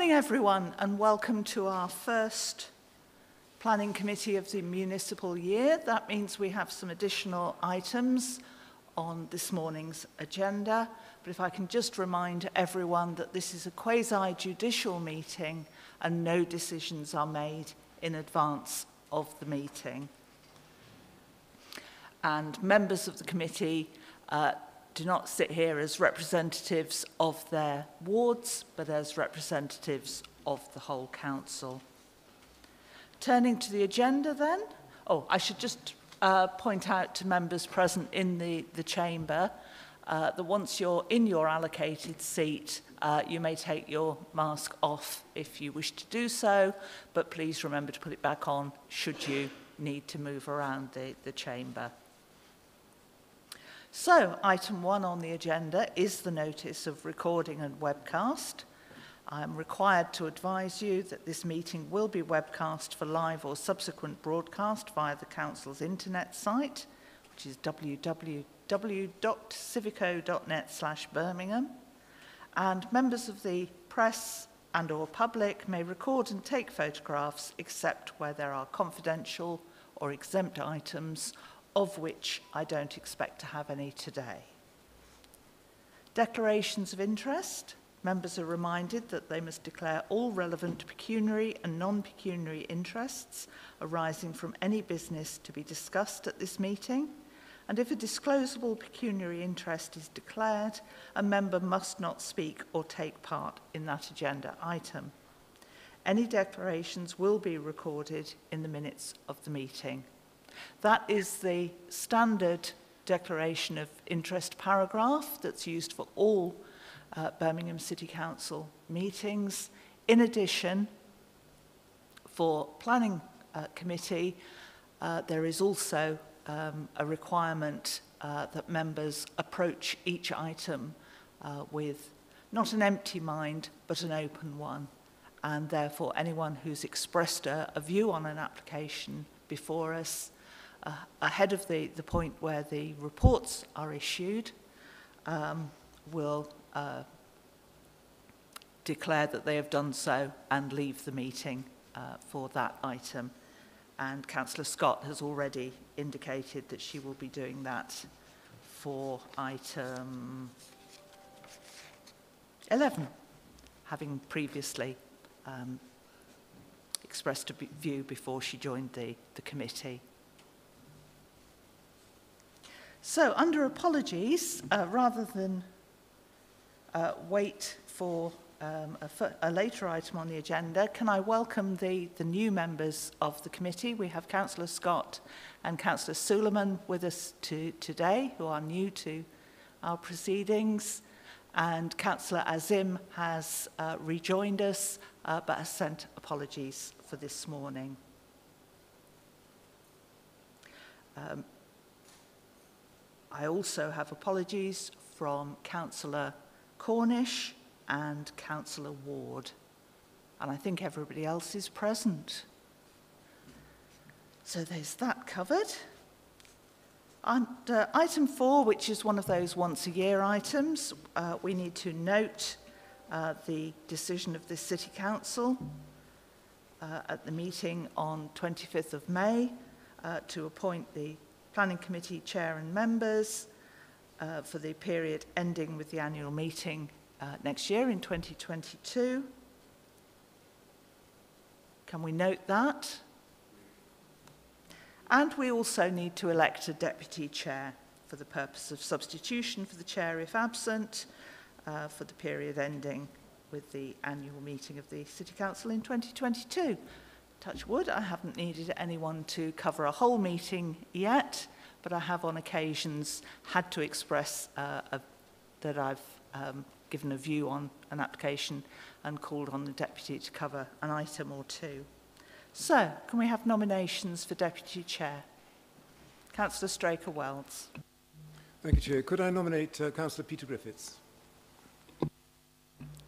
morning, everyone, and welcome to our first Planning Committee of the municipal year. That means we have some additional items on this morning's agenda. But if I can just remind everyone that this is a quasi-judicial meeting and no decisions are made in advance of the meeting. And members of the committee do not sit here as representatives of their wards, but as representatives of the whole council. Turning to the agenda then, I should just point out to members present in the chamber that once you're in your allocated seat, you may take your mask off if you wish to do so, but please remember to put it back on should you need to move around the chamber. So, item 1 on the agenda is the notice of recording and webcast. I am required to advise you that this meeting will be webcast for live or subsequent broadcast via the council's internet site, which is www.civico.net/Birmingham. And members of the press and or public may record and take photographs except where there are confidential or exempt items, of which I don't expect to have any today. Declarations of interest. Members are reminded that they must declare all relevant pecuniary and non-pecuniary interests arising from any business to be discussed at this meeting. And if a disclosable pecuniary interest is declared, a member must not speak or take part in that agenda item. Any declarations will be recorded in the minutes of the meeting. That is the standard declaration of interest paragraph that's used for all Birmingham City Council meetings. In addition, for Planning Committee, there is also a requirement that members approach each item with not an empty mind, but an open one. And therefore, anyone who's expressed a view on an application before us ahead of the point where the reports are issued, will declare that they have done so and leave the meeting for that item. And Councillor Scott has already indicated that she will be doing that for item 11, having previously expressed a view before she joined the committee. So, under apologies, rather than wait for a later item on the agenda, can I welcome the new members of the committee? We have Councillor Scott and Councillor Suleiman with us today, who are new to our proceedings, and Councillor Azim has rejoined us, but has sent apologies for this morning. I also have apologies from Councillor Cornish and Councillor Ward. And I think everybody else is present. So there's that covered. And item 4, which is one of those once-a-year items, we need to note the decision of the City Council at the meeting on 25th of May to appoint the Planning Committee Chair and members for the period ending with the annual meeting next year in 2022. Can we note that? And we also need to elect a Deputy Chair for the purpose of substitution for the Chair if absent for the period ending with the annual meeting of the City Council in 2022. Touch wood, I haven't needed anyone to cover a whole meeting yet, but I have on occasions had to express that I've given a view on an application and called on the deputy to cover an item or two. So, can we have nominations for Deputy Chair? Councillor Straker-Wells. Thank you, Chair. Could I nominate Councillor Peter Griffiths?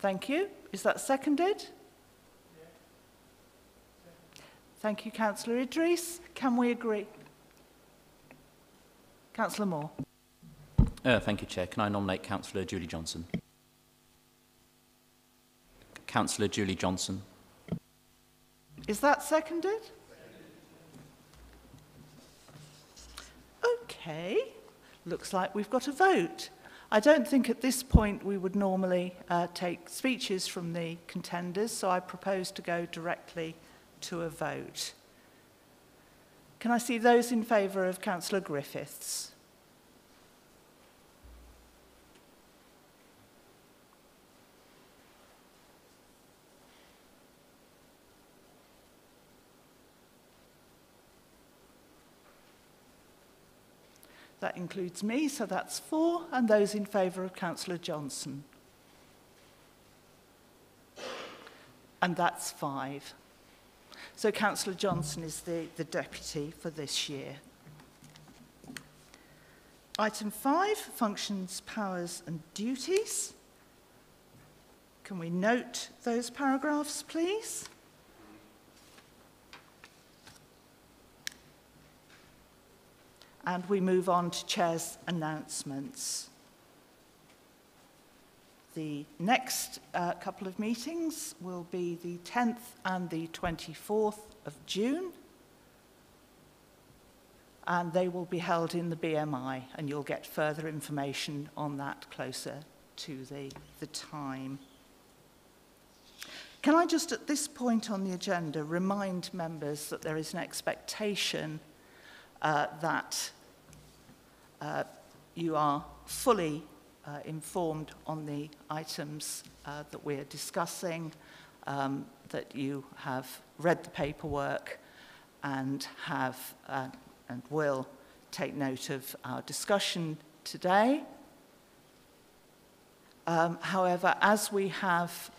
Thank you. Is that seconded? Thank you, Councillor Idris. Can we agree? Councillor Moore. Thank you, Chair. Can I nominate Councillor Julie Johnson? Councillor Julie Johnson. Is that seconded? Okay, looks like we've got a vote. I don't think at this point we would normally take speeches from the contenders, so I propose to go directly to a vote. Can I see those in favour of Councillor Griffiths? That includes me, so that's 4, and those in favour of Councillor Johnson. And that's 5. So Councillor Johnson is the deputy for this year. Item 5, functions, powers and duties. Can we note those paragraphs, please? And we move on to Chair's announcements. The next couple of meetings will be the 10th and the 24th of June. And they will be held in the BMI, and you'll get further information on that closer to the time. Can I just at this point on the agenda remind members that there is an expectation that you are fully informed on the items that we're discussing, that you have read the paperwork and have and will take note of our discussion today. However, as we have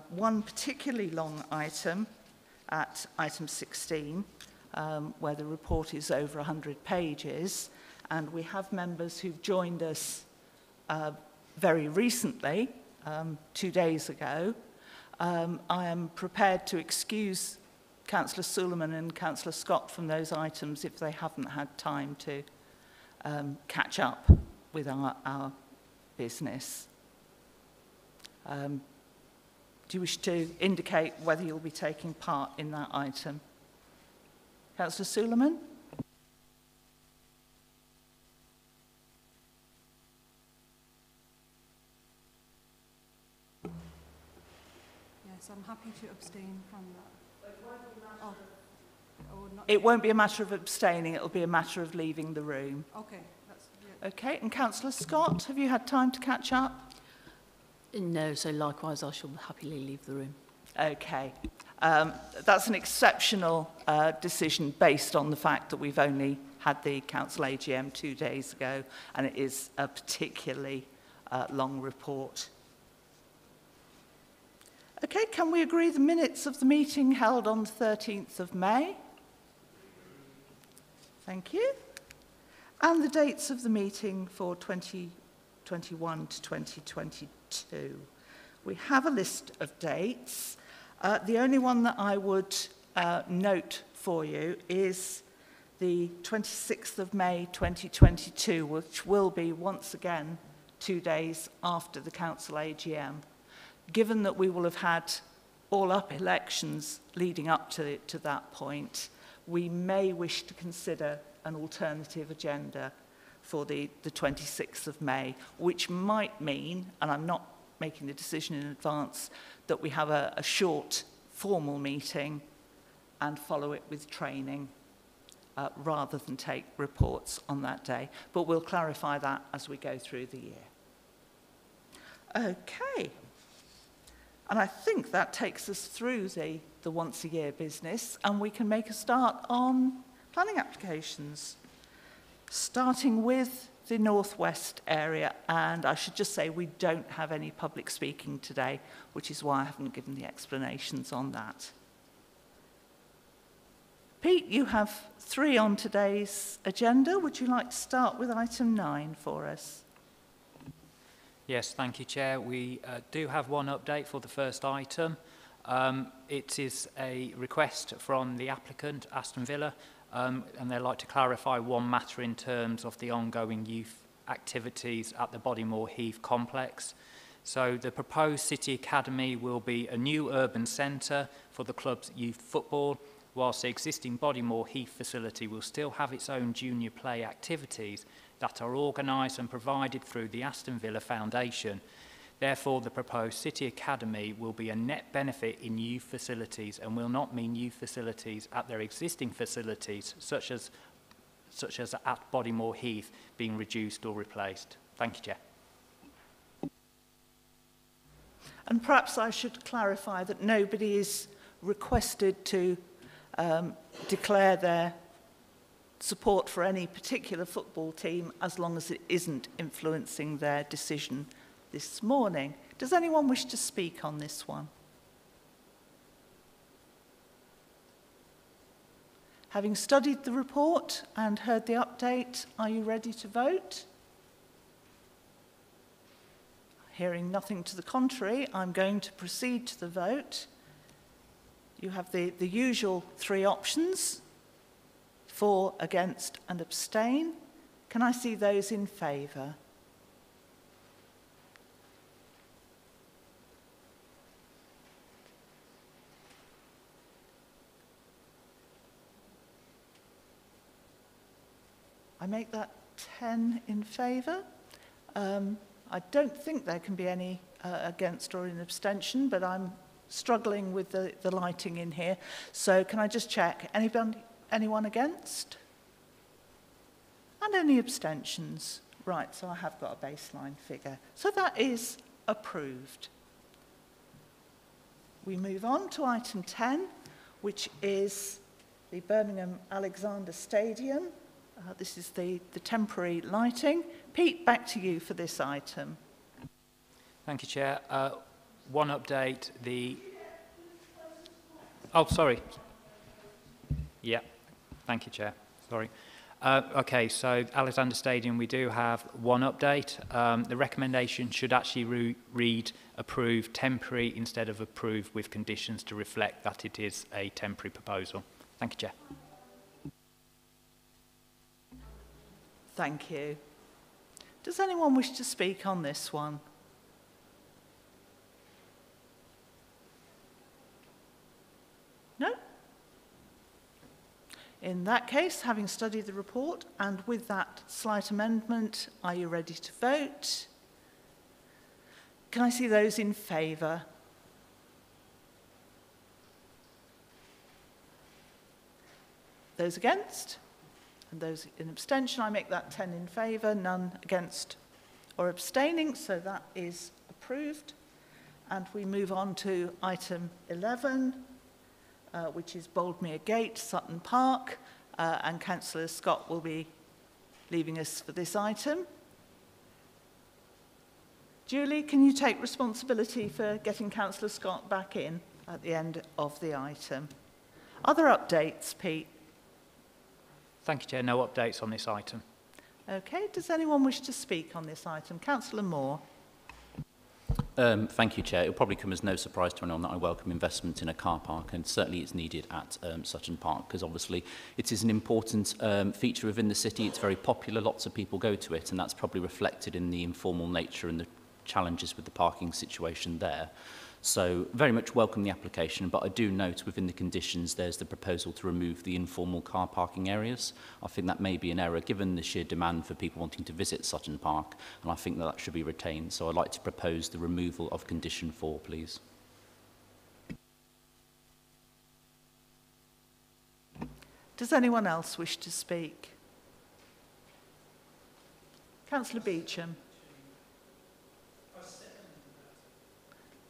one particularly long item at item 16, where the report is over 100 pages, and we have members who've joined us very recently, 2 days ago, I am prepared to excuse Councillor Suleiman and Councillor Scott from those items if they haven't had time to catch up with our business. Do you wish to indicate whether you'll be taking part in that item? Councillor Suleiman? Yes, I'm happy to abstain from that. It won't be a matter of abstaining, it'll be a matter of leaving the room. Okay, that's yeah. Okay, and Councillor Scott, have you had time to catch up? No, so likewise I shall happily leave the room. Okay. That's an exceptional decision based on the fact that we've only had the Council AGM 2 days ago, and it is a particularly long report. Okay, can we agree the minutes of the meeting held on the 13th of May? Thank you. And the dates of the meeting for 2021 to 2022. We have a list of dates. The only one that I would note for you is the 26th of May 2022, which will be once again 2 days after the Council AGM. Given that we will have had all-up elections leading up to that point, we may wish to consider an alternative agenda for the 26th of May, which might mean, and I'm not making the decision in advance, that we have a short formal meeting and follow it with training rather than take reports on that day. But we'll clarify that as we go through the year. Okay. And I think that takes us through the once-a-year business, and we can make a start on planning applications, starting with the northwest area. And I should just say we don't have any public speaking today, which is why I haven't given the explanations on that. Pete, you have 3 on today's agenda. Would you like to start with item 9 for us? Yes, thank you, Chair. We do have one update for the first item. It is a request from the applicant, Aston Villa, and they'd like to clarify one matter in terms of the ongoing youth activities at the Bodymoor Heath complex. So the proposed City Academy will be a new urban centre for the club's youth football, whilst the existing Bodymore Heath facility will still have its own junior play activities that are organised and provided through the Aston Villa Foundation. Therefore, the proposed City Academy will be a net benefit in youth facilities and will not mean youth facilities at their existing facilities, such as at Bodymore Heath, being reduced or replaced. Thank you, Chair. And perhaps I should clarify that nobody is requested to declare their support for any particular football team as long as it isn't influencing their decision this morning. Does anyone wish to speak on this one? Having studied the report and heard the update, are you ready to vote? Hearing nothing to the contrary, I'm going to proceed to the vote. You have the usual three options: for, against, and abstain. Can I see those in favour? I make that 10 in favour. I don't think there can be any against or an abstention, but I'm struggling with the lighting in here. So can I just check? Anyone against? And any abstentions? Right, so I have got a baseline figure. So that is approved. We move on to item 10, which is the Birmingham Alexander Stadium. This is the temporary lighting. Pete, back to you for this item. Thank you, Chair. One update, Oh, sorry. Yeah, thank you, Chair. Sorry. Okay, so Alexander Stadium, we do have one update. The recommendation should actually read approved temporary instead of approved with conditions to reflect that it is a temporary proposal. Thank you, Chair. Thank you. Does anyone wish to speak on this one? No? In that case, having studied the report and with that slight amendment, are you ready to vote? Can I see those in favour? Those against? And those in abstention, I make that 10 in favour, none against or abstaining, so that is approved. And we move on to item 11, which is Boldmere Gate, Sutton Park, and Councillor Scott will be leaving us for this item. Julie, can you take responsibility for getting Councillor Scott back in at the end of the item? Other updates, Pete? Thank you, Chair. No updates on this item. Okay, does anyone wish to speak on this item? Councillor Moore. Thank you, Chair. It will probably come as no surprise to anyone that I welcome investment in a car park, and certainly it's needed at Sutton Park, because obviously it is an important feature within the city. It's very popular, lots of people go to it, and that's probably reflected in the informal nature and the challenges with the parking situation there. So very much welcome the application, but I do note within the conditions there's the proposal to remove the informal car parking areas. I think that may be an error given the sheer demand for people wanting to visit Sutton Park, and I think that should be retained. So I'd like to propose the removal of condition 4, please. Does anyone else wish to speak? Councillor Beecham.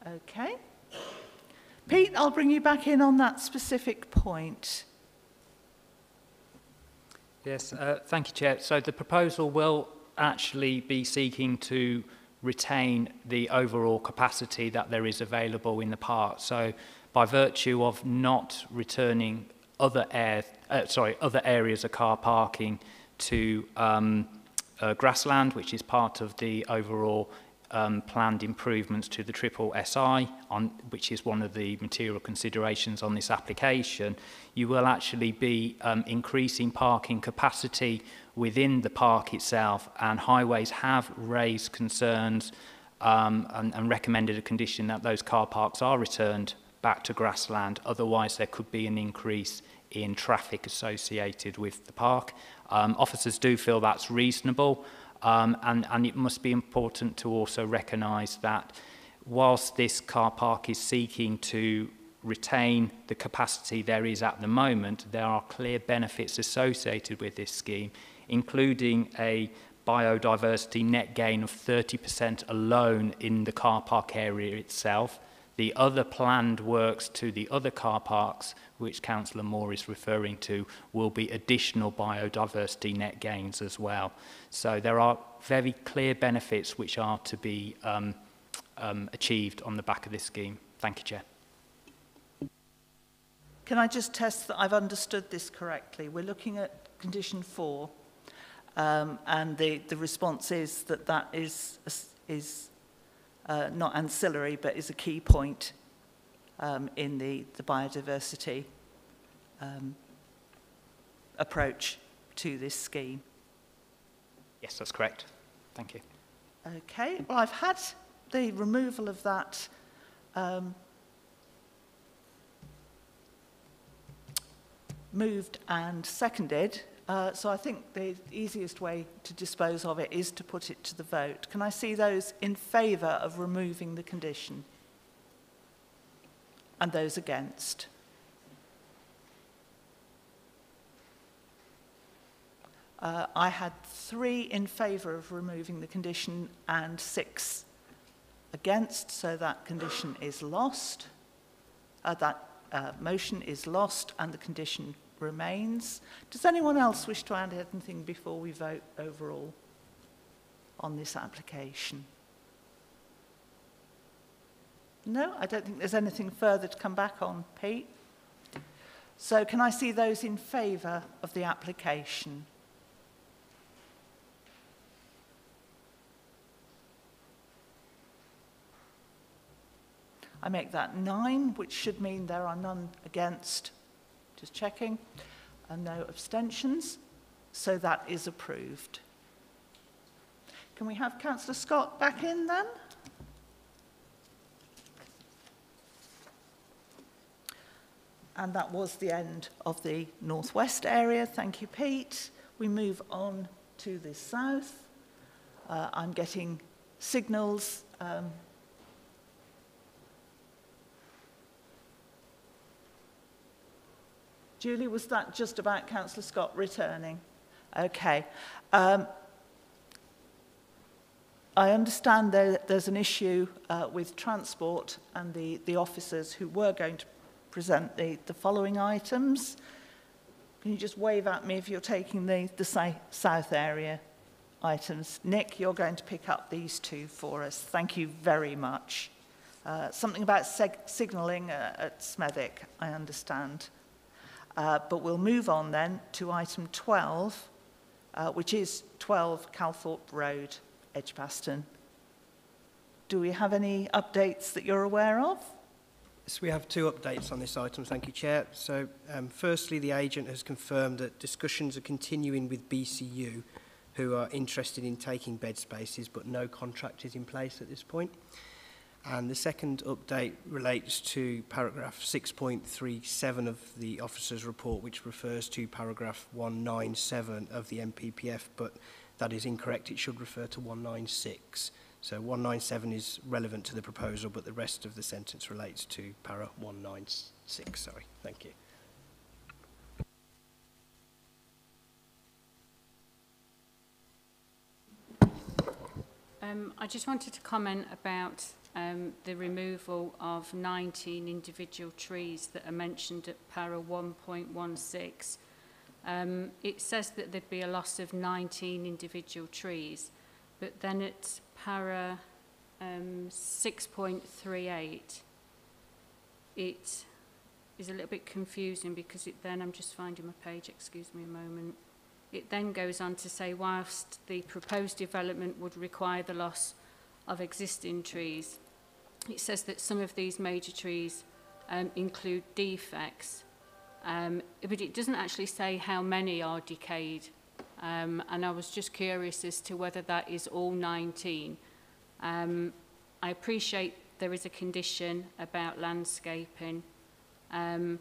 Okay. Pete, I'll bring you back in on that specific point. Yes, thank you, Chair. So the proposal will actually be seeking to retain the overall capacity that there is available in the park. So by virtue of not returning other areas of car parking to grassland, which is part of the overall planned improvements to the Triple SI, which is one of the material considerations on this application, you will actually be increasing parking capacity within the park itself, and Highways have raised concerns and recommended a condition that those car parks are returned back to grassland. Otherwise, there could be an increase in traffic associated with the park. Officers do feel that's reasonable, and it must be important to also recognise that whilst this car park is seeking to retain the capacity there is at the moment, there are clear benefits associated with this scheme, including a biodiversity net gain of 30% alone in the car park area itself. The other planned works to the other car parks, which Councillor Moore is referring to, will be additional biodiversity net gains as well. So there are very clear benefits which are to be achieved on the back of this scheme. Thank you, Chair. Can I just test that I've understood this correctly? We're looking at condition 4, and the response is that that is not ancillary, but is a key point in the biodiversity approach to this scheme. Yes, that's correct. Thank you. Okay, well, I've had the removal of that moved and seconded, so I think the easiest way to dispose of it is to put it to the vote. Can I see those in favour of removing the condition? And those against? I had 3 in favour of removing the condition and 6 against, so that condition is lost. That motion is lost and the condition remains. Does anyone else wish to add anything before we vote overall on this application? No, I don't think there's anything further to come back on, Pete. So can I see those in favour of the application? I make that 9, which should mean there are none against. Just checking. And no abstentions. So that is approved. Can we have Councillor Scott back in then? And that was the end of the northwest area. Thank you, Pete. We move on to the south. I'm getting signals. Julie, was that just about Councillor Scott returning? Okay. I understand there's an issue with transport and the officers who were going to present the following items. Can you just wave at me if you're taking the south area items? Nick, you're going to pick up these 2 for us. Thank you very much. Something about signalling at Smethwick, I understand. But we'll move on then to item 12, which is 12 Calthorpe Road, Edgbaston. Do we have any updates that you're aware of? Yes, we have 2 updates on this item, thank you, Chair. So, firstly, the agent has confirmed that discussions are continuing with BCU, who are interested in taking bed spaces, but no contract is in place at this point. And the second update relates to paragraph 6.37 of the officer's report, which refers to paragraph 197 of the MPPF, but that is incorrect. It should refer to 196. So 197 is relevant to the proposal, but the rest of the sentence relates to para 196. Sorry, thank you. I just wanted to comment about the removal of 19 individual trees that are mentioned at para 1.16. It says that there'd be a loss of 19 individual trees, but then at para 6.38, it is a little bit confusing because I'm just finding my page, excuse me a moment. It then goes on to say, whilst the proposed development would require the loss of existing trees, it says that some of these major trees include defects, but it doesn't actually say how many are decayed. And I was just curious as to whether that is all 19. I appreciate there is a condition about landscaping. I'm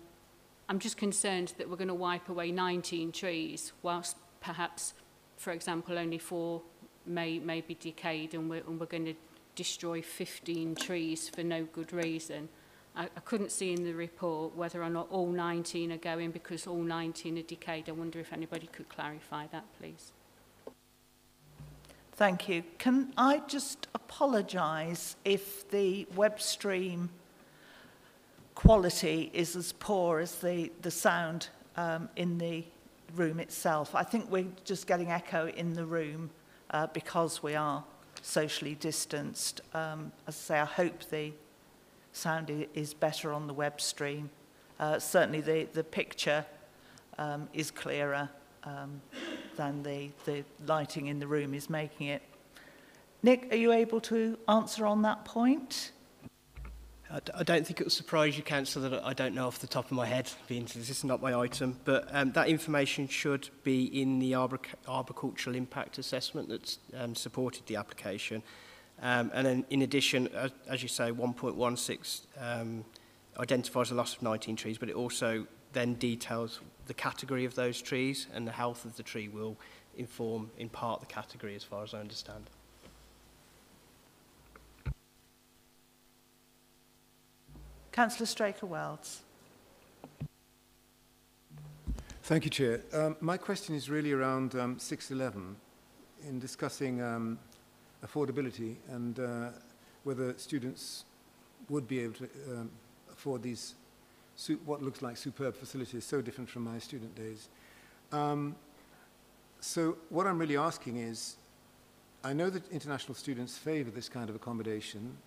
just concerned that we're going to wipe away 19 trees, whilst perhaps, for example, only 4 may be decayed, and we're going to destroy 15 trees for no good reason. I couldn't see in the report whether or not all 19 are going because all 19 are decayed. I wonder if anybody could clarify that, please. Thank you. Can I just apologise if the web stream quality is as poor as the sound in the room itself? I think we're just getting echo in the room because we are socially distanced. As I say, I hope the sound is better on the web stream. Certainly the picture is clearer than the lighting in the room is making it. Nick, are you able to answer on that point? I don't think it will surprise you, Councillor, that I don't know off the top of my head, being this is not my item, but that information should be in the arboricultural impact assessment that's supported the application. And then in addition, as you say, 1.16 identifies the loss of 19 trees, but it also then details the category of those trees, and the health of the tree will inform in part the category as far as I understand. Councillor Straker-Wells. Thank you, Chair. My question is really around 611 in discussing affordability and whether students would be able to afford these what looks like superb facilities, so different from my student days. So what I'm really asking is, I know that international students favour this kind of accommodation.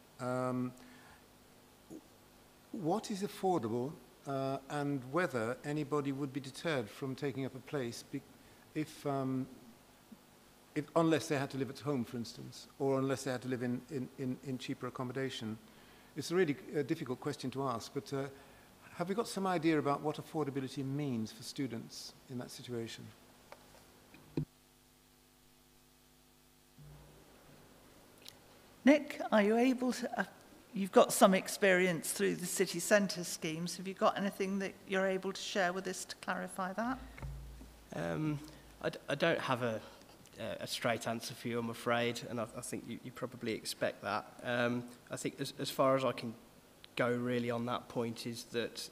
What is affordable and whether anybody would be deterred from taking up a place if unless they had to live at home, for instance, or unless they had to live in cheaper accommodation. It's a really difficult question to ask, but have we got some idea about what affordability means for students in that situation? Nick, are you able to... you've got some experience through the city centre schemes. Have you got anything that you're able to share with us to clarify that? I don't have a straight answer for you, I'm afraid, and I think you probably expect that. I think as far as I can go really on that point is that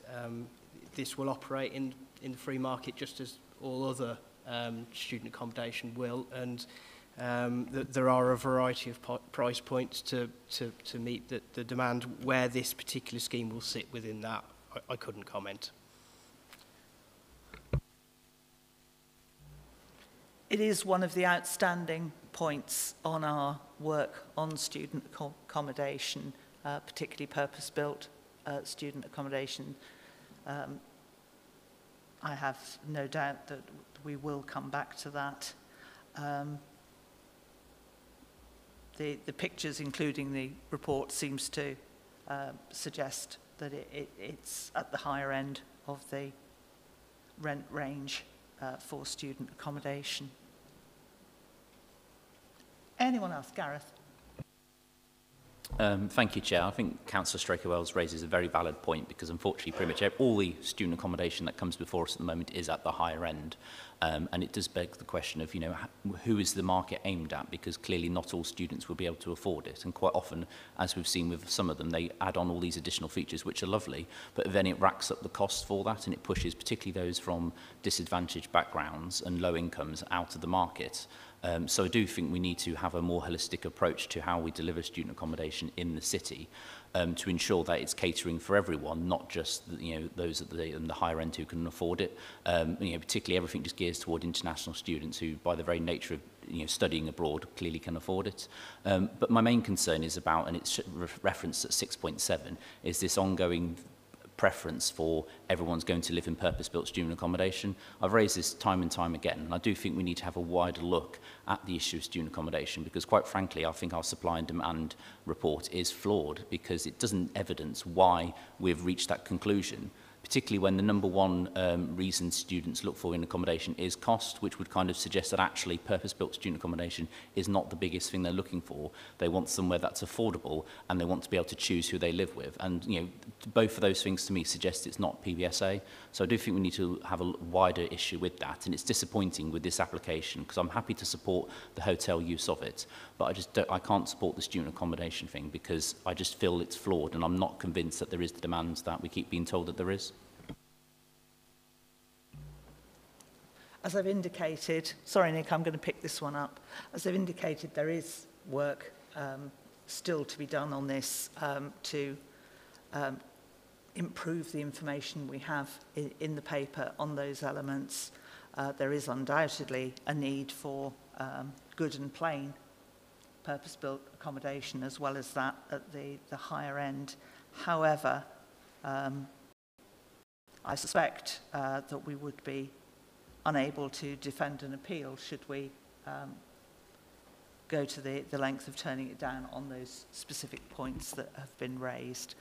this will operate in the free market just as all other student accommodation will, and there are a variety of price points to meet the demand. Where this particular scheme will sit within that, I couldn't comment. It is one of the outstanding points on our work on student accommodation, particularly purpose-built student accommodation. I have no doubt that we will come back to that. The pictures, including the report, seems to suggest that it's at the higher end of the rent range for student accommodation. Anyone else? Gareth? Thank you, Chair. I think Councillor Straker-Wells raises a very valid point because unfortunately pretty much all the student accommodation that comes before us at the moment is at the higher end. And it does beg the question of, you know, who is the market aimed at? Because clearly not all students will be able to afford it. And quite often, as we've seen with some of them, they add on all these additional features, which are lovely, but then it racks up the cost for that and it pushes particularly those from disadvantaged backgrounds and low incomes out of the market. So I do think we need to have a more holistic approach to how we deliver student accommodation in the city to ensure that it's catering for everyone, not just those at the higher end who can afford it. Particularly everything just gears toward international students who, by the very nature of studying abroad, clearly can afford it. But my main concern is about, and it's referenced at 6.7, is this ongoing preference for everyone's going to live in purpose-built student accommodation. I've raised this time and time again, and I do think we need to have a wider look at the issue of student accommodation because, quite frankly, I think our supply and demand report is flawed because it doesn't evidence why we've reached that conclusion particularly when the number one reason students look for in accommodation is cost, which would kind of suggest that actually purpose-built student accommodation is not the biggest thing they're looking for. They want somewhere that's affordable, and they want to be able to choose who they live with. And, you know, both of those things to me suggest it's not PBSA. So I do think we need to have a wider issue with that. And it's disappointing with this application, because I'm happy to support the hotel use of it, but I can't support the student accommodation thing, because I just feel it's flawed, and I'm not convinced that there is the demand that we keep being told that there is. As I've indicated, sorry Nick, I'm going to pick this one up. As I've indicated, there is work still to be done on this to improve the information we have in the paper on those elements. There is undoubtedly a need for good and plain purpose-built accommodation, as well as that at the higher end. However, I suspect that we would be unable to defend an appeal should we go to the length of turning it down on those specific points that have been raised.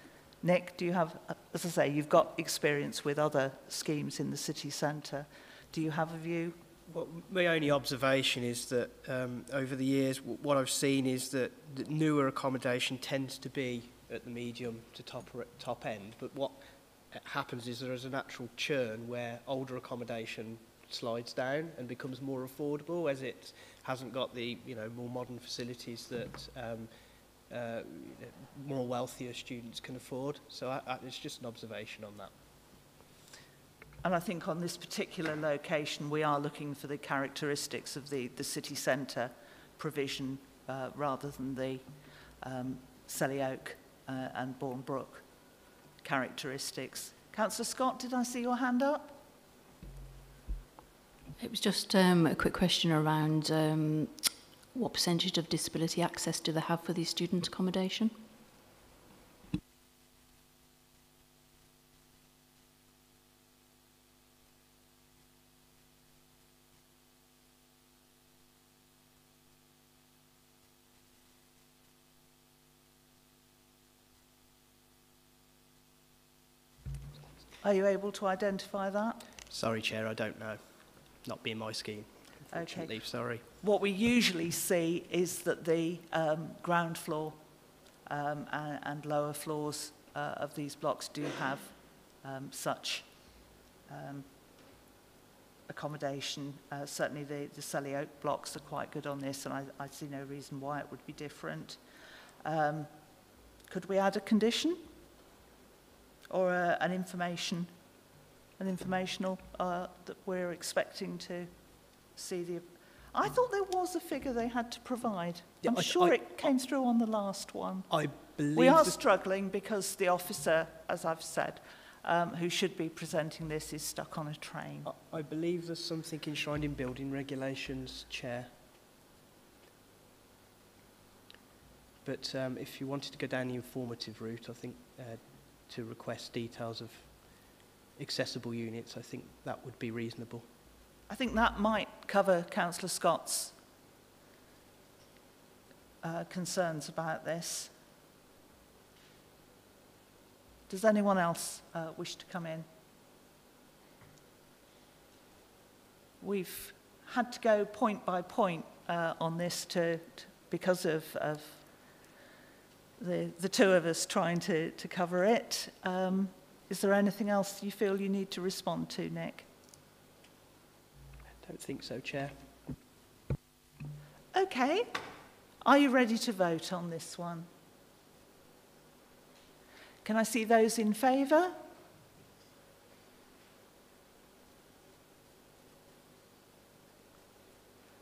Nick, do you have, as I say, you've got experience with other schemes in the city centre. Do you have a view? Well, my only observation is that over the years, what I've seen is that newer accommodation tends to be at the medium to top end, but what happens is there is a natural churn where older accommodation slides down and becomes more affordable, as it hasn't got the more modern facilities that more wealthier students can afford. So it's just an observation on that. And I think on this particular location, we are looking for the characteristics of the city centre provision rather than the Selly Oak and Bournebrook characteristics. Councillor Scott, did I see your hand up? It was just a quick question around what percentage of disability access do they have for these student accommodation? Are you able to identify that? Sorry, Chair, I don't know. Not being my scheme, unfortunately. Okay. Sorry. What we usually see is that the ground floor and lower floors of these blocks do have such accommodation. Certainly the Selly Oak blocks are quite good on this, and I see no reason why it would be different. Could we add a condition or an informational that we're expecting to see the... I thought there was a figure they had to provide. Yeah, I'm sure it came through on the last one. I believe... We are struggling because the officer, as I've said, who should be presenting this is stuck on a train. I believe there's something enshrined in building regulations, Chair. But if you wanted to go down the informative route, I think to request details of accessible units, I think that would be reasonable. I think that might cover Councillor Scott's concerns about this. Does anyone else wish to come in? We've had to go point by point on this because of the two of us trying to cover it. Is there anything else you feel you need to respond to, Nick? I don't think so, Chair. Okay. Are you ready to vote on this one? Can I see those in favour?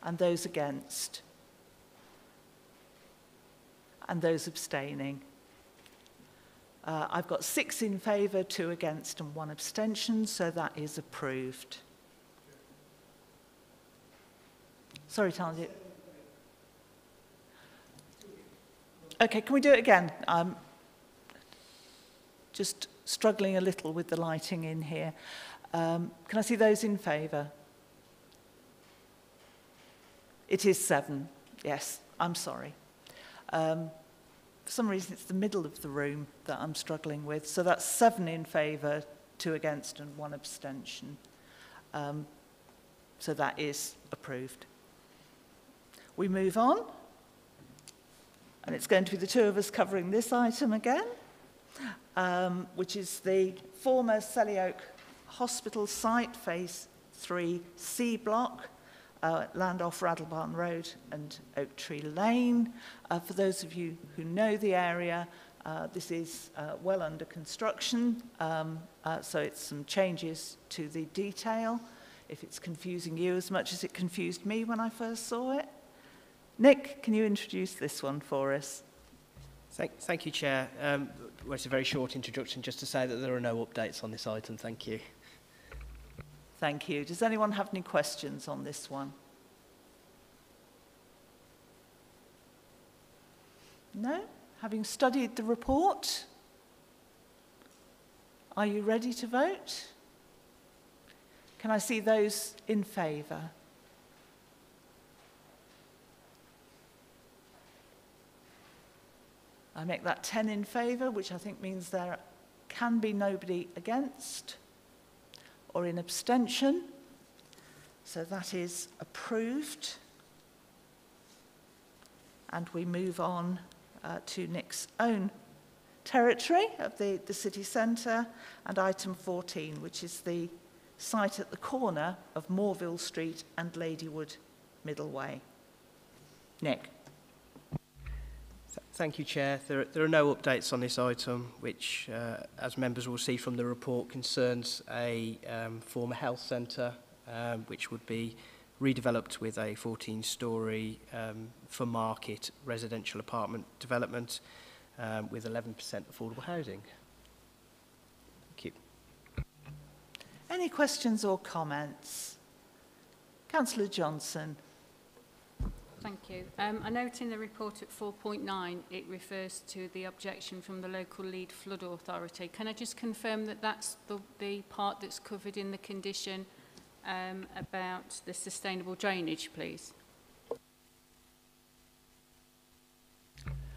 And those against? And those abstaining? I've got 6 in favour, 2 against and 1 abstention, so that is approved. Sorry, Talia. Okay, can we do it again? I'm just struggling a little with the lighting in here. Can I see those in favour? It is 7, yes, I'm sorry. For some reason, it's the middle of the room that I'm struggling with. So that's 7 in favour, 2 against and 1 abstention. So that is approved. We move on, and it's going to be the 2 of us covering this item again, which is the former Selly Oak Hospital site, Phase 3 C block, land off Raddlebarn Road and Oak Tree Lane. For those of you who know the area, this is well under construction, so it's some changes to the detail, if it's confusing you as much as it confused me when I first saw it. Nick, can you introduce this one for us? Thank you, Chair. Well, it's a very short introduction just to say that there are no updates on this item. Thank you. Thank you. Does anyone have any questions on this one? No? Having studied the report, are you ready to vote? Can I see those in favour? I make that 10 in favour, which I think means there can be nobody against or in abstention. So that is approved. And we move on to Nick's own territory of the city centre, and item 14, which is the site at the corner of Moorville Street and Ladywood Middleway. Nick. Thank you, Chair. There are no updates on this item, which, as members will see from the report, concerns a former health centre, which would be redeveloped with a 14-storey for market residential apartment development with 11% affordable housing. Thank you. Any questions or comments? Councillor Johnson. Thank you. I note in the report at 4.9 it refers to the objection from the local lead flood authority. Can I just confirm that that's the part that's covered in the condition about the sustainable drainage, please?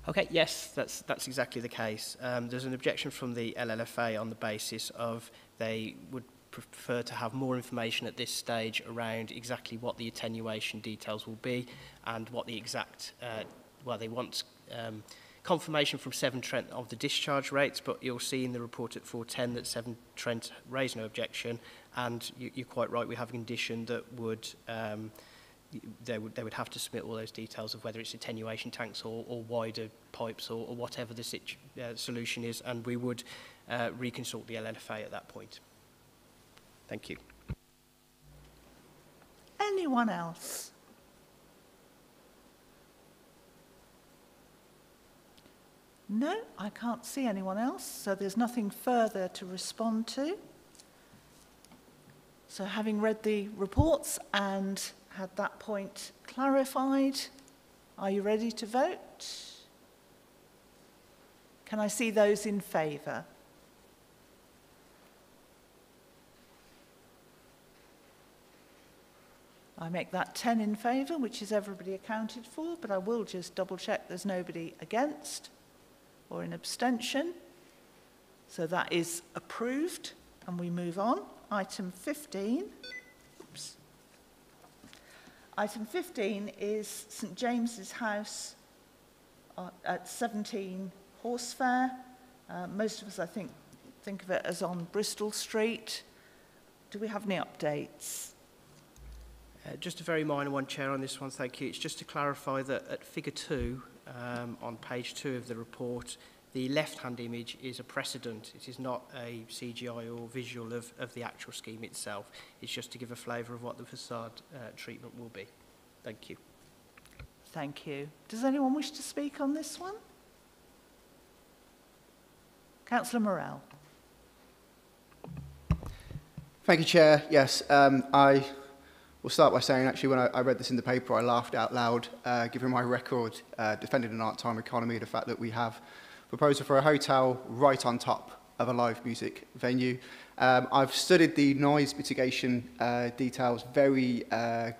Okay, yes, that's exactly the case. There's an objection from the LLFA on the basis of they would prefer to have more information at this stage around exactly what the attenuation details will be and what the exact, well, they want confirmation from Severn Trent of the discharge rates, but you'll see in the report at 410 that Severn Trent raised no objection, and you're quite right, we have a condition that would they would have to submit all those details of whether it's attenuation tanks or wider pipes or whatever the solution is, and we would reconsult the LLFA at that point. Thank you. Anyone else? No, I can't see anyone else, so there's nothing further to respond to. So having read the reports and had that point clarified, are you ready to vote? Can I see those in favour? I make that 10 in favour, which is everybody accounted for, but I will just double check there's nobody against or in abstention. So that is approved, and we move on. Item 15. Oops. Item 15 is St James's House at 17 Horsefair. Most of us, I think of it as on Bristol Street. Do we have any updates? Just a very minor one, Chair, on this one, thank you. It's just to clarify that at figure 2, on page 2 of the report, the left-hand image is a precedent. It is not a CGI or visual of the actual scheme itself. It's just to give a flavour of what the facade treatment will be. Thank you. Thank you. Does anyone wish to speak on this one? Councillor Morell. Thank you, Chair. Yes, I will start by saying, actually, when I read this in the paper, I laughed out loud, given my record defending an art-time economy, the fact that we have a proposal for a hotel right on top of a live music venue. I've studied the noise mitigation details very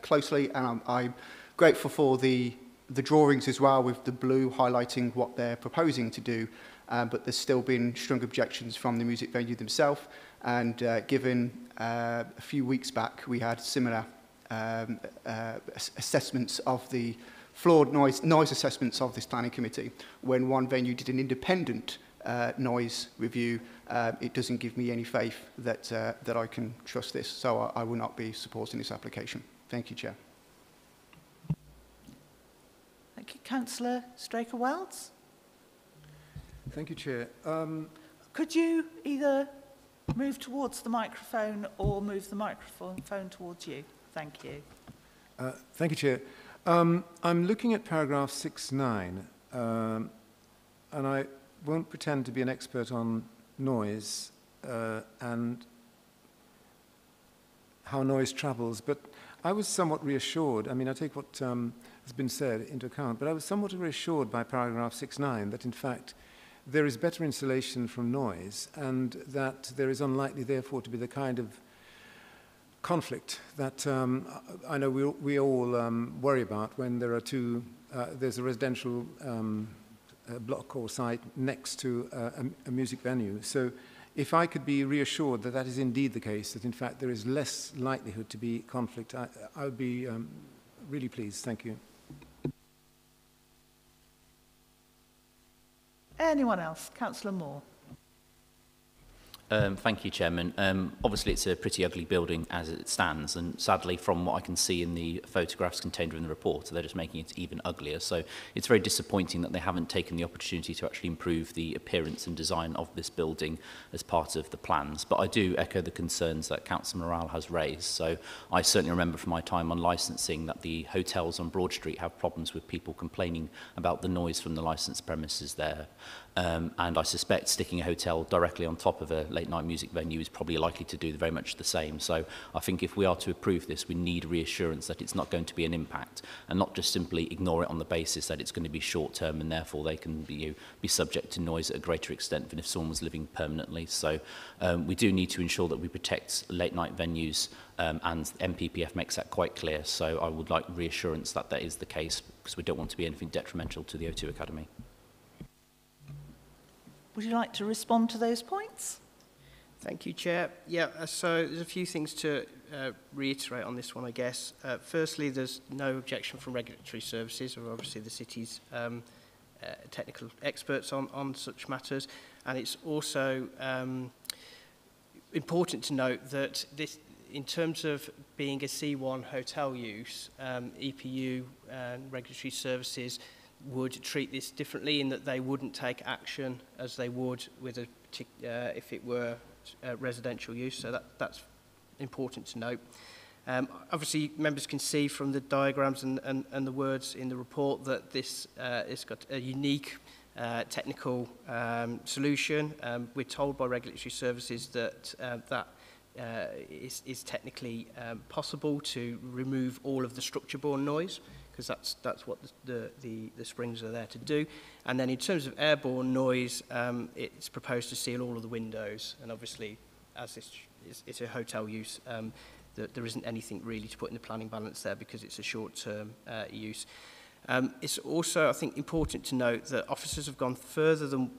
closely, and I'm grateful for the drawings as well, with the blue highlighting what they're proposing to do, but there's still been strong objections from the music venue themselves. And given a few weeks back, we had similar assessments of the flawed noise assessments of this planning committee, when one venue did an independent noise review, it doesn't give me any faith that, that I can trust this. So I will not be supporting this application. Thank you, Chair. Thank you. Councillor Straker-Wells. Thank you, Chair. Could you either move towards the microphone or move the microphone towards you? Thank you. Thank you, Chair. I'm looking at paragraph 6.9, and I won't pretend to be an expert on noise and how noise travels, but I was somewhat reassured. I mean, I take what has been said into account, but I was somewhat reassured by paragraph 6.9 that, in fact, there is better insulation from noise, and that there is unlikely, therefore, to be the kind of conflict that I know we all worry about when there are there's a residential block or site next to a music venue. So if I could be reassured that that is indeed the case, that in fact there is less likelihood to be conflict, I would be really pleased. Thank you. Anyone else? Councillor Moore. Thank you, Chairman. Obviously, it's a pretty ugly building as it stands, and sadly, from what I can see in the photographs contained within the report, they're just making it even uglier. So it's very disappointing that they haven't taken the opportunity to actually improve the appearance and design of this building as part of the plans. But I do echo the concerns that Councillor Morale has raised. So I certainly remember from my time on licensing that the hotels on Broad Street have problems with people complaining about the noise from the licensed premises there. And I suspect sticking a hotel directly on top of a late-night music venue is probably likely to do very much the same. So I think if we are to approve this, we need reassurance that it's not going to be an impact, and not just simply ignore it on the basis that it's going to be short-term and therefore they can be subject to noise at a greater extent than if someone was living permanently. So we do need to ensure that we protect late-night venues, and MPPF makes that quite clear. So I would like reassurance that that is the case, because we don't want to be anything detrimental to the O2 Academy. Would you like to respond to those points? Thank you, Chair. Yeah, so there's a few things to reiterate on this one, I guess. Firstly, there's no objection from regulatory services, or obviously the city's technical experts on such matters. And it's also important to note that this, in terms of being a C1 hotel use, EPU and regulatory services would treat this differently, in that they wouldn't take action as they would with a if it were residential use. So that's important to note. Obviously, members can see from the diagrams and the words in the report that this has got a unique technical solution. We're told by regulatory services that that is technically possible to remove all of the structure-borne noise, because that's what the springs are there to do. And then in terms of airborne noise, it's proposed to seal all of the windows. And obviously, as it's a hotel use, there isn't anything really to put in the planning balance there, because it's a short-term use. It's also, I think, important to note that officers have gone further than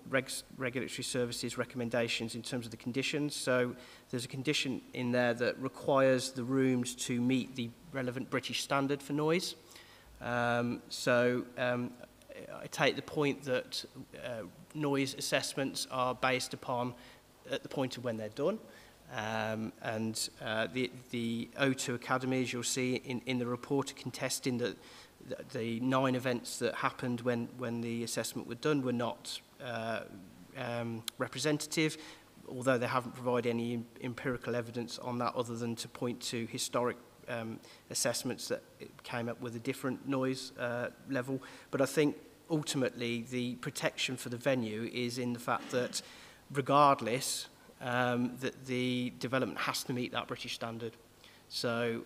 regulatory services recommendations in terms of the conditions. So there's a condition in there that requires the rooms to meet the relevant British standard for noise. I take the point that noise assessments are based upon at the point of when they're done. The O2 Academy, as you'll see in the report, are contesting that the 9 events that happened when the assessment was done were not representative, although they haven't provided any empirical evidence on that other than to point to historic assessments that came up with a different noise level. But I think ultimately the protection for the venue is in the fact that regardless, that the development has to meet that British standard. So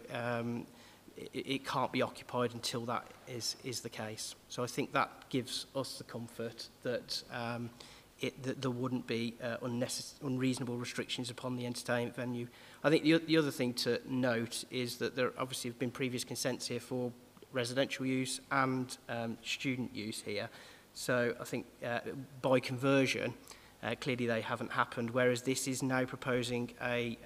it can't be occupied until that is the case. So I think that gives us the comfort that that there wouldn't be unreasonable restrictions upon the entertainment venue. I think the other thing to note is that there obviously have been previous consents here for residential use and student use here. So I think by conversion, clearly they haven't happened, whereas this is now proposing a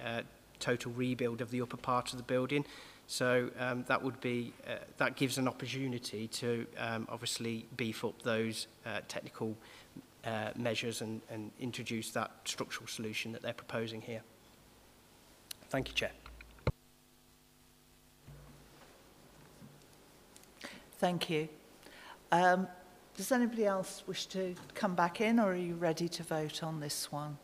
total rebuild of the upper part of the building. So that gives an opportunity to obviously beef up those technical measures and introduce that structural solution that they're proposing here. Thank you, Chair. Thank you. Does anybody else wish to come back in, or are you ready to vote on this one?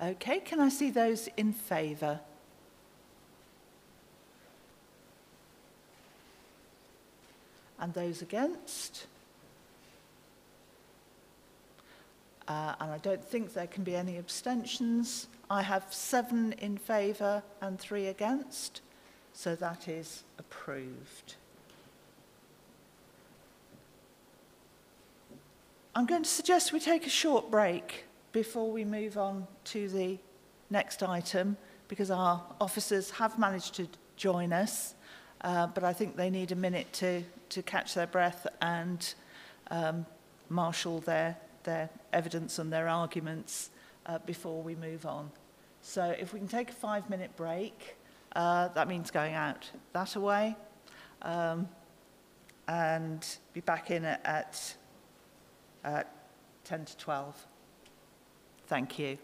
Okay, can I see those in favour? And those against? And I don't think there can be any abstentions. I have 7 in favour and 3 against, so that is approved. I'm going to suggest we take a short break before we move on to the next item, because our officers have managed to join us, but I think they need a minute to catch their breath and marshal their evidence and their arguments before we move on. So if we can take a 5-minute break, that means going out that away, and be back in at 10 to 12. Thank you.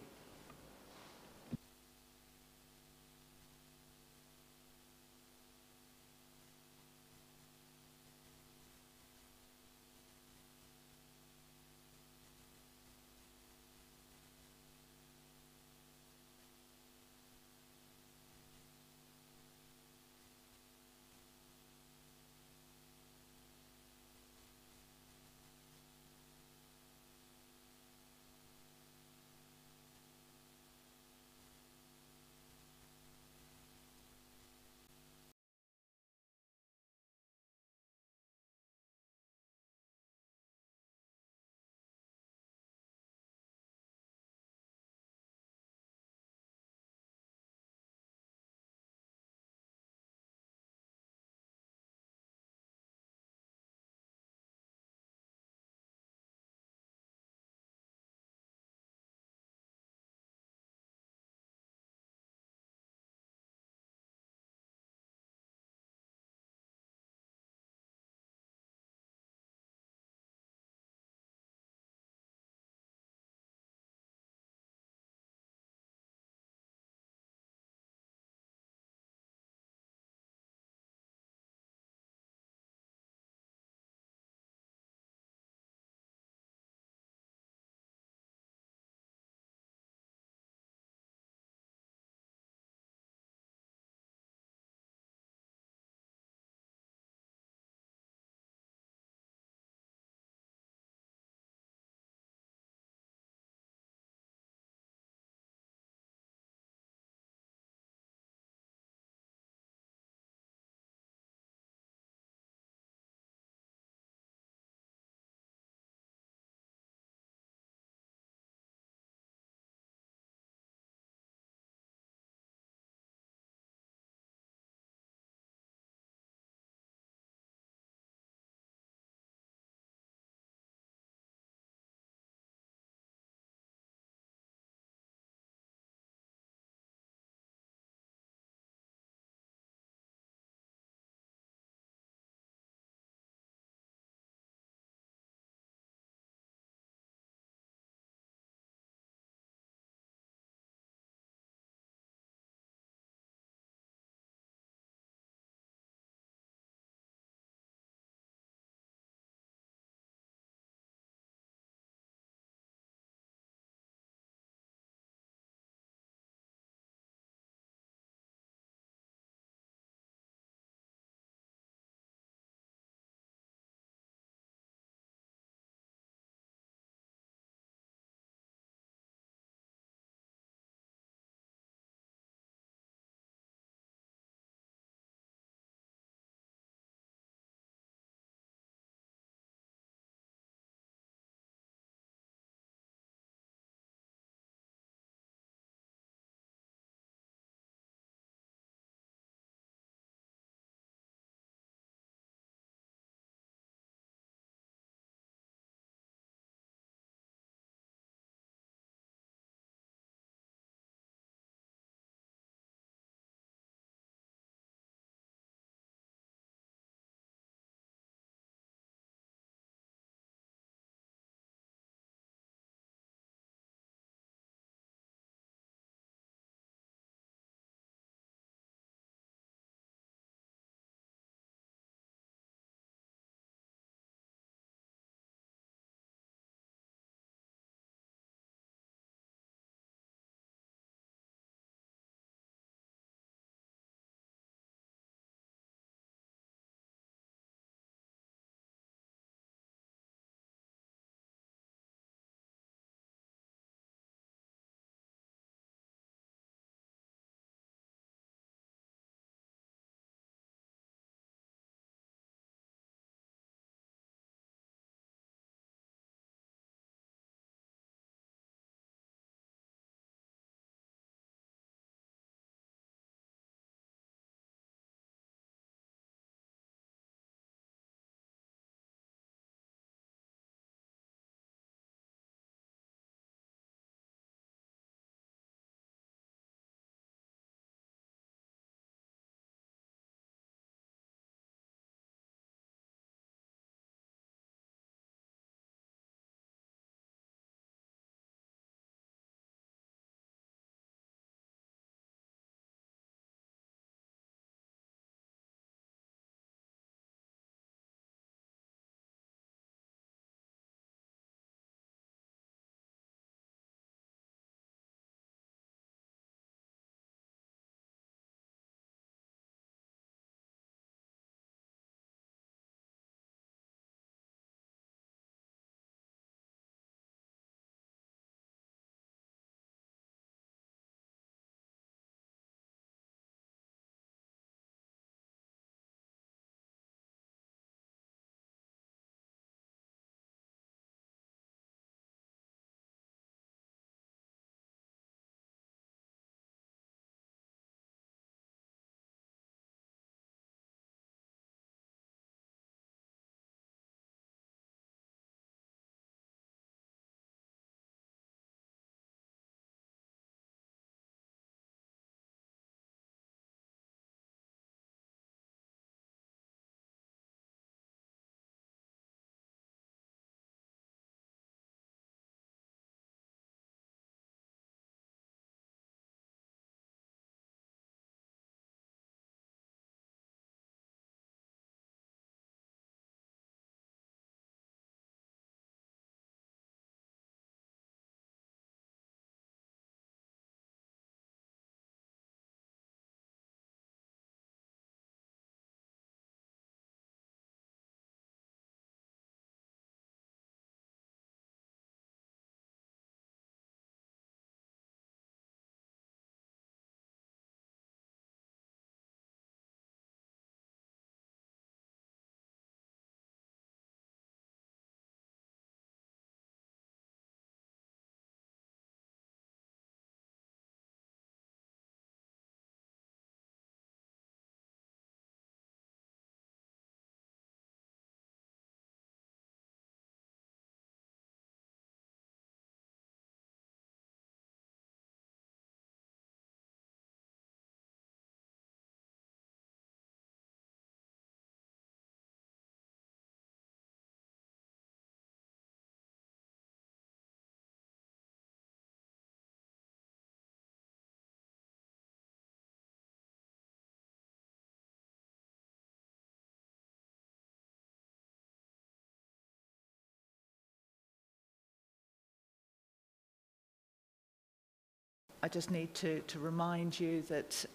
I just need to remind you that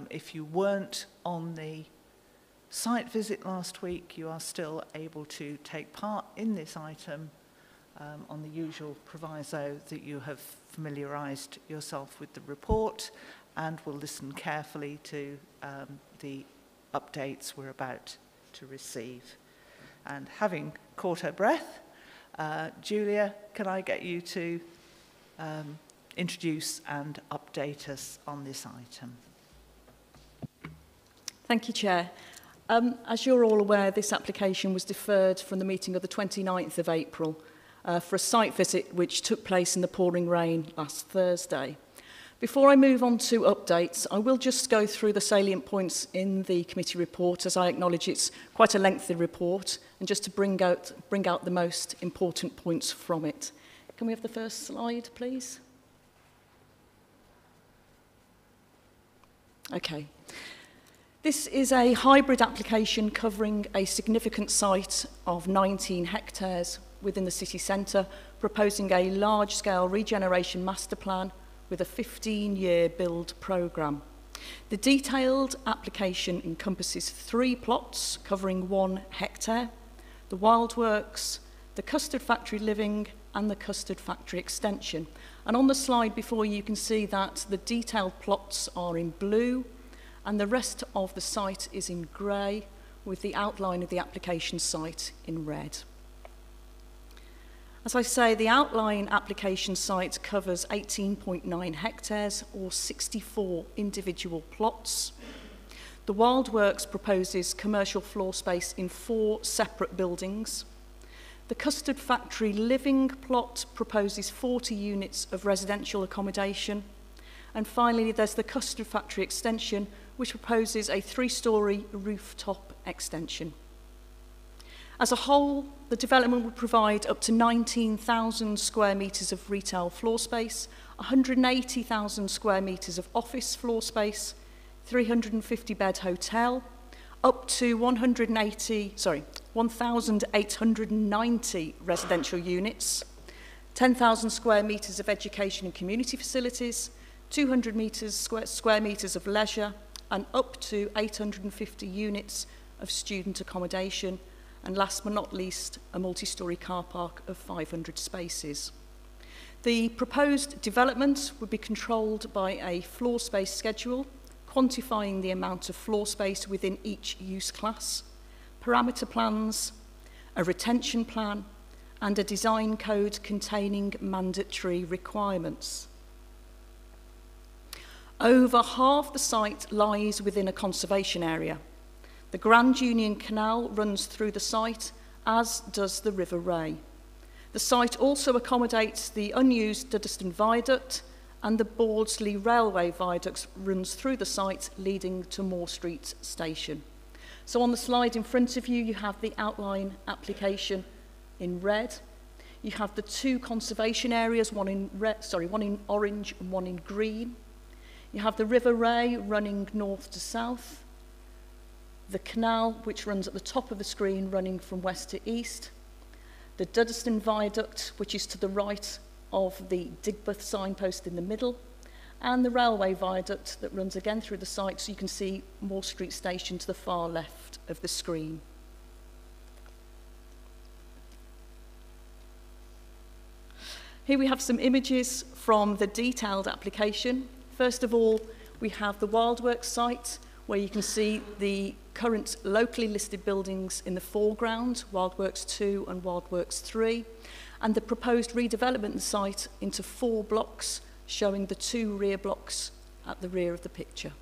if you weren't on the site visit last week, you are still able to take part in this item on the usual proviso that you have familiarised yourself with the report and will listen carefully to the updates we're about to receive. And having caught her breath, Julia, can I get you to introduce and update us on this item? Thank you, Chair. As you're all aware, this application was deferred from the meeting of the 29th of April for a site visit which took place in the pouring rain last Thursday. Before I move on to updates, I will just go through the salient points in the committee report, as I acknowledge it's quite a lengthy report, and just to bring out the most important points from it. Can we have the first slide, please? Okay. This is a hybrid application covering a significant site of 19 hectares within the city centre, proposing a large-scale regeneration master plan with a 15-year build programme. The detailed application encompasses 3 plots covering 1 hectare, the Wildworks, the Custard Factory Living and the Custard Factory Extension. And on the slide before you can see that the detailed plots are in blue and the rest of the site is in grey, with the outline of the application site in red. As I say, the outline application site covers 18.9 hectares or 64 individual plots. The Wildworks proposes commercial floor space in 4 separate buildings. The Custard Factory Living plot proposes 40 units of residential accommodation. And finally, there's the Custard Factory Extension, which proposes a 3-storey rooftop extension. As a whole, the development would provide up to 19,000 square metres of retail floor space, 180,000 square metres of office floor space, 350-bed hotel, up to 1,890 residential units, 10,000 square metres of education and community facilities, 200 square metres of leisure, and up to 850 units of student accommodation, and last but not least, a multi-storey car park of 500 spaces. The proposed development would be controlled by a floor space schedule, quantifying the amount of floor space within each use class, parameter plans, a retention plan, and a design code containing mandatory requirements. Over half the site lies within a conservation area. The Grand Union Canal runs through the site, as does the River Ray. The site also accommodates the unused Duddeston Viaduct, and the Bawdsley Railway Viaduct runs through the site, leading to Moore Street Station. So on the slide in front of you, you have the outline application in red. You have the 2 conservation areas, one in orange and one in green. You have the River Ray running north to south, the canal, which runs at the top of the screen, running from west to east, the Duddeston Viaduct, which is to the right of the Digbeth signpost in the middle, and the railway viaduct that runs again through the site, so you can see Moore Street Station to the far left of the screen. Here we have some images from the detailed application. First of all, we have the Wildworks site, where you can see the current locally listed buildings in the foreground, Wildworks 2 and Wildworks 3, and the proposed redevelopment site into 4 blocks, showing the 2 rear blocks at the rear of the picture.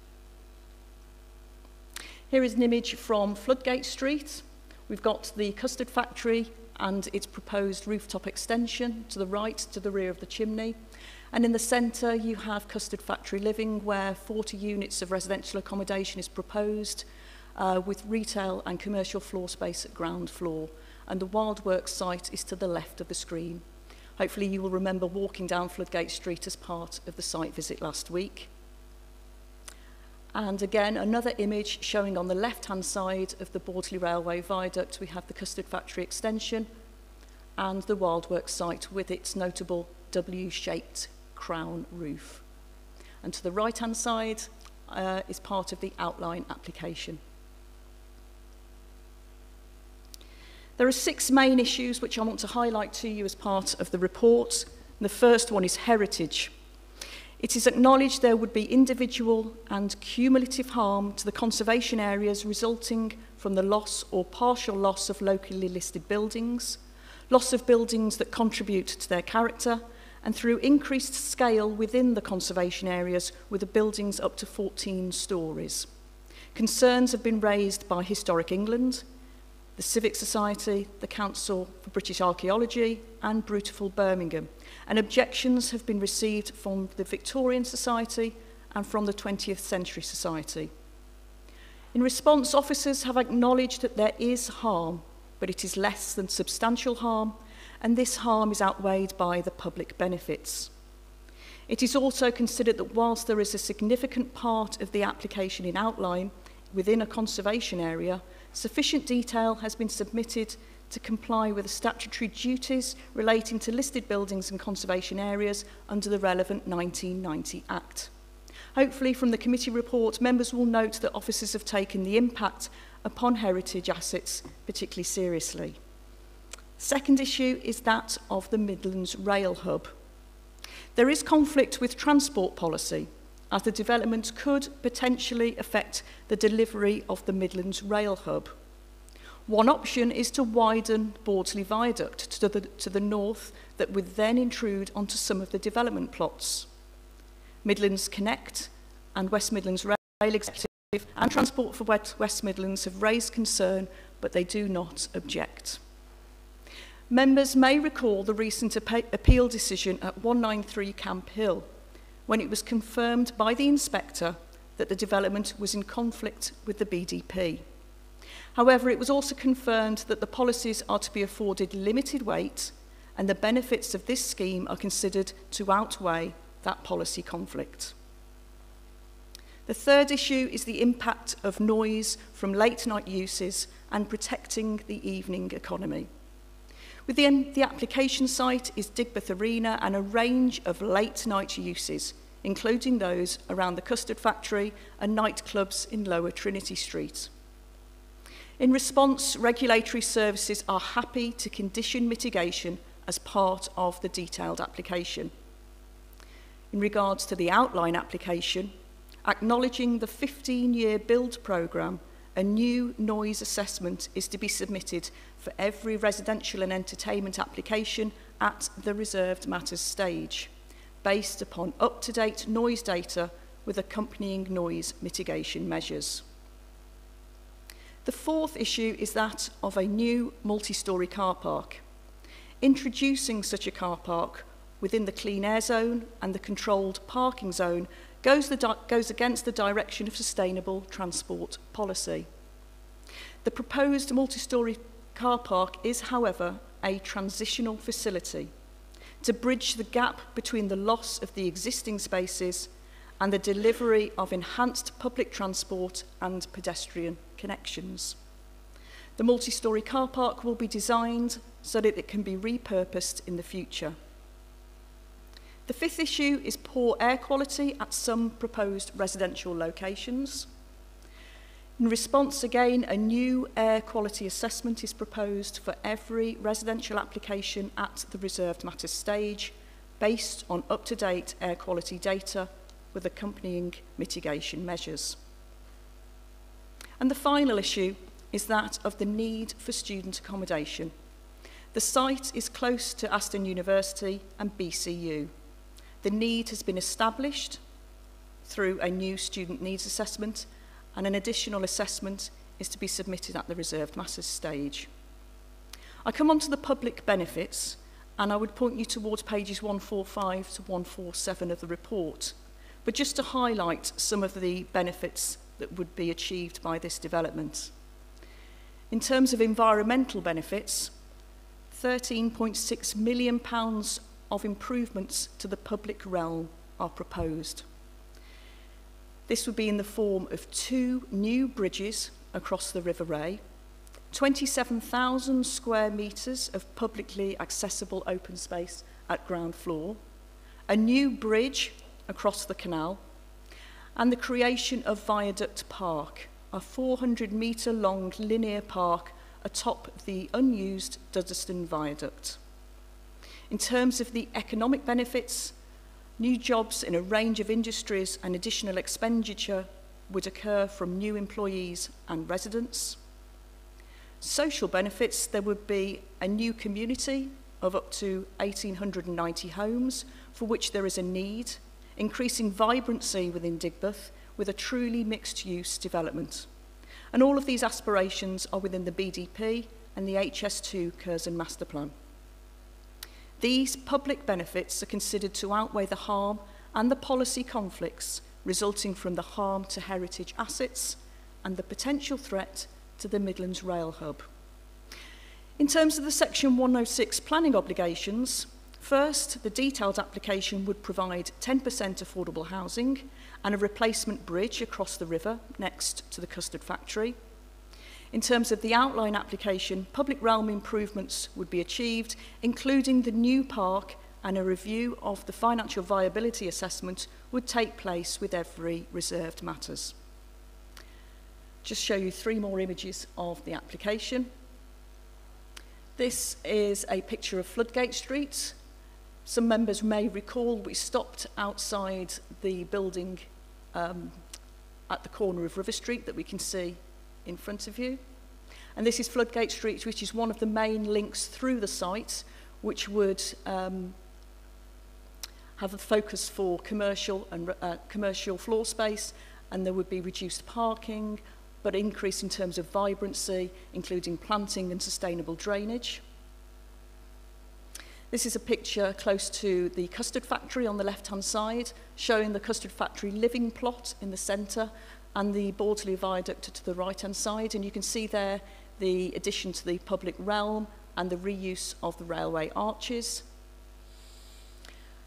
Here is an image from Floodgate Street. We've got the Custard Factory and its proposed rooftop extension to the right, to the rear of the chimney. And in the centre, you have Custard Factory Living, where 40 units of residential accommodation is proposed, with retail and commercial floor space at ground floor. And the Wildworks site is to the left of the screen. Hopefully you will remember walking down Floodgate Street as part of the site visit last week. And again, another image showing on the left-hand side of the Bawdsley Railway Viaduct, we have the Custard Factory Extension and the Wildworks site with its notable W-shaped crown roof. and to the right-hand side is part of the outline application. There are 6 main issues which I want to highlight to you as part of the report. And the first one is heritage. It is acknowledged there would be individual and cumulative harm to the conservation areas resulting from the loss or partial loss of locally listed buildings, loss of buildings that contribute to their character, and through increased scale within the conservation areas with the buildings up to 14 stories. Concerns have been raised by Historic England, the Civic Society, the Council for British Archaeology and Brutiful Birmingham, and objections have been received from the Victorian Society and from the 20th Century Society. In response, officers have acknowledged that there is harm, but it is less than substantial harm, and this harm is outweighed by the public benefits. It is also considered that whilst there is a significant part of the application in outline within a conservation area, sufficient detail has been submitted to comply with the statutory duties relating to listed buildings and conservation areas under the relevant 1990 Act. Hopefully, from the committee report, members will note that officers have taken the impact upon heritage assets particularly seriously. Second issue is that of the Midlands Rail Hub. There is conflict with transport policy, as the development could potentially affect the delivery of the Midlands Rail Hub. One option is to widen Bawdsley Viaduct to the north that would then intrude onto some of the development plots. Midlands Connect and West Midlands Rail Executive and Transport for West Midlands have raised concern, but they do not object. Members may recall the recent appeal decision at 193 Camp Hill, when it was confirmed by the inspector that the development was in conflict with the BDP. However, it was also confirmed that the policies are to be afforded limited weight and the benefits of this scheme are considered to outweigh that policy conflict. The third issue is the impact of noise from late night uses and protecting the evening economy. Within the application site is Digbeth Arena and a range of late night uses, including those around the Custard Factory and nightclubs in Lower Trinity Street. In response, regulatory services are happy to condition mitigation as part of the detailed application. In regards to the outline application, acknowledging the 15-year build programme, a new noise assessment is to be submitted for every residential and entertainment application at the reserved matters stage, based upon up-to-date noise data with accompanying noise mitigation measures. The fourth issue is that of a new multi-storey car park. Introducing such a car park within the clean air zone and the controlled parking zone goes against the direction of sustainable transport policy. The proposed multi-storey car park is, however, a transitional facility to bridge the gap between the loss of the existing spaces and the delivery of enhanced public transport and pedestrian connections. The multi-storey car park will be designed so that it can be repurposed in the future. The fifth issue is poor air quality at some proposed residential locations. In response, again, a new air quality assessment is proposed for every residential application at the reserved matters stage, based on up-to-date air quality data with accompanying mitigation measures. And the final issue is that of the need for student accommodation. The site is close to Aston University and BCU. The need has been established through a new student needs assessment, and an additional assessment is to be submitted at the reserved matters stage. I come on to the public benefits, and I would point you towards pages 145 to 147 of the report, but just to highlight some of the benefits that would be achieved by this development. In terms of environmental benefits, £13.6 million of improvements to the public realm are proposed. This would be in the form of 2 new bridges across the River Ray, 27,000 square metres of publicly accessible open space at ground floor, a new bridge across the canal, and the creation of Viaduct Park, a 400-metre-long linear park atop the unused Duddeston Viaduct. In terms of the economic benefits, new jobs in a range of industries and additional expenditure would occur from new employees and residents. Social benefits, there would be a new community of up to 1,890 homes for which there is a need, increasing vibrancy within Digbeth with a truly mixed-use development. And all of these aspirations are within the BDP and the HS2 Curzon Master Plan. These public benefits are considered to outweigh the harm and the policy conflicts resulting from the harm to heritage assets and the potential threat to the Midlands Rail Hub. In terms of the Section 106 planning obligations, first, the detailed application would provide 10% affordable housing and a replacement bridge across the river next to the custard factory. In terms of the outline application, public realm improvements would be achieved, including the new park, and a review of the financial viability assessment would take place with every reserved matters. Just show you 3 more images of the application. This is a picture of Floodgate Street. Some members may recall we stopped outside the building at the corner of River Street that we can see in front of you. And this is Floodgate Street, which is one of the main links through the site, which would have a focus for commercial and commercial floor space, and there would be reduced parking, but increase in terms of vibrancy, including planting and sustainable drainage. This is a picture close to the custard factory on the left-hand side, showing the custard factory living plot in the centre and the Bordesley Viaduct to the right-hand side. And you can see there the addition to the public realm and the reuse of the railway arches.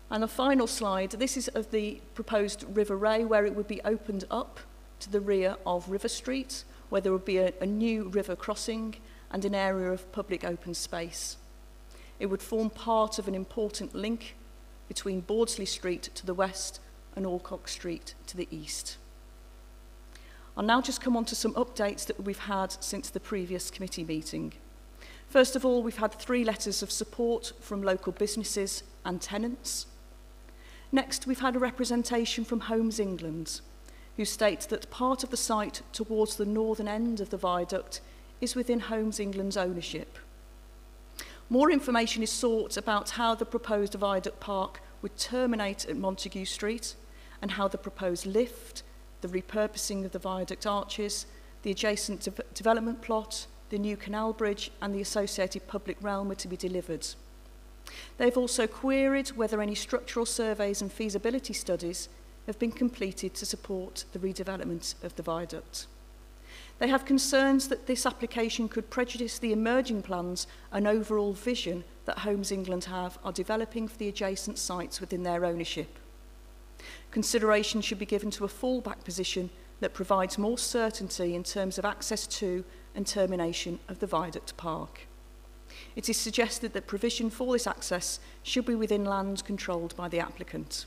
And the final slide, this is of the proposed River Ray, where it would be opened up to the rear of River Street, where there would be a new river crossing and an area of public open space. It would form part of an important link between Bordesley Street to the west and Alcock Street to the east. I'll now just come on to some updates that we've had since the previous committee meeting. First of all, we've had 3 letters of support from local businesses and tenants. Next, we've had a representation from Homes England, who states that part of the site towards the northern end of the viaduct is within Homes England's ownership. More information is sought about how the proposed viaduct park would terminate at Montague Street and how the proposed lift, the repurposing of the viaduct arches, the adjacent development plot, the new canal bridge and the associated public realm are to be delivered. They've also queried whether any structural surveys and feasibility studies have been completed to support the redevelopment of the viaduct. They have concerns that this application could prejudice the emerging plans and overall vision that Homes England are developing for the adjacent sites within their ownership. Consideration should be given to a fallback position that provides more certainty in terms of access to and termination of the viaduct park. It is suggested that provision for this access should be within land controlled by the applicant.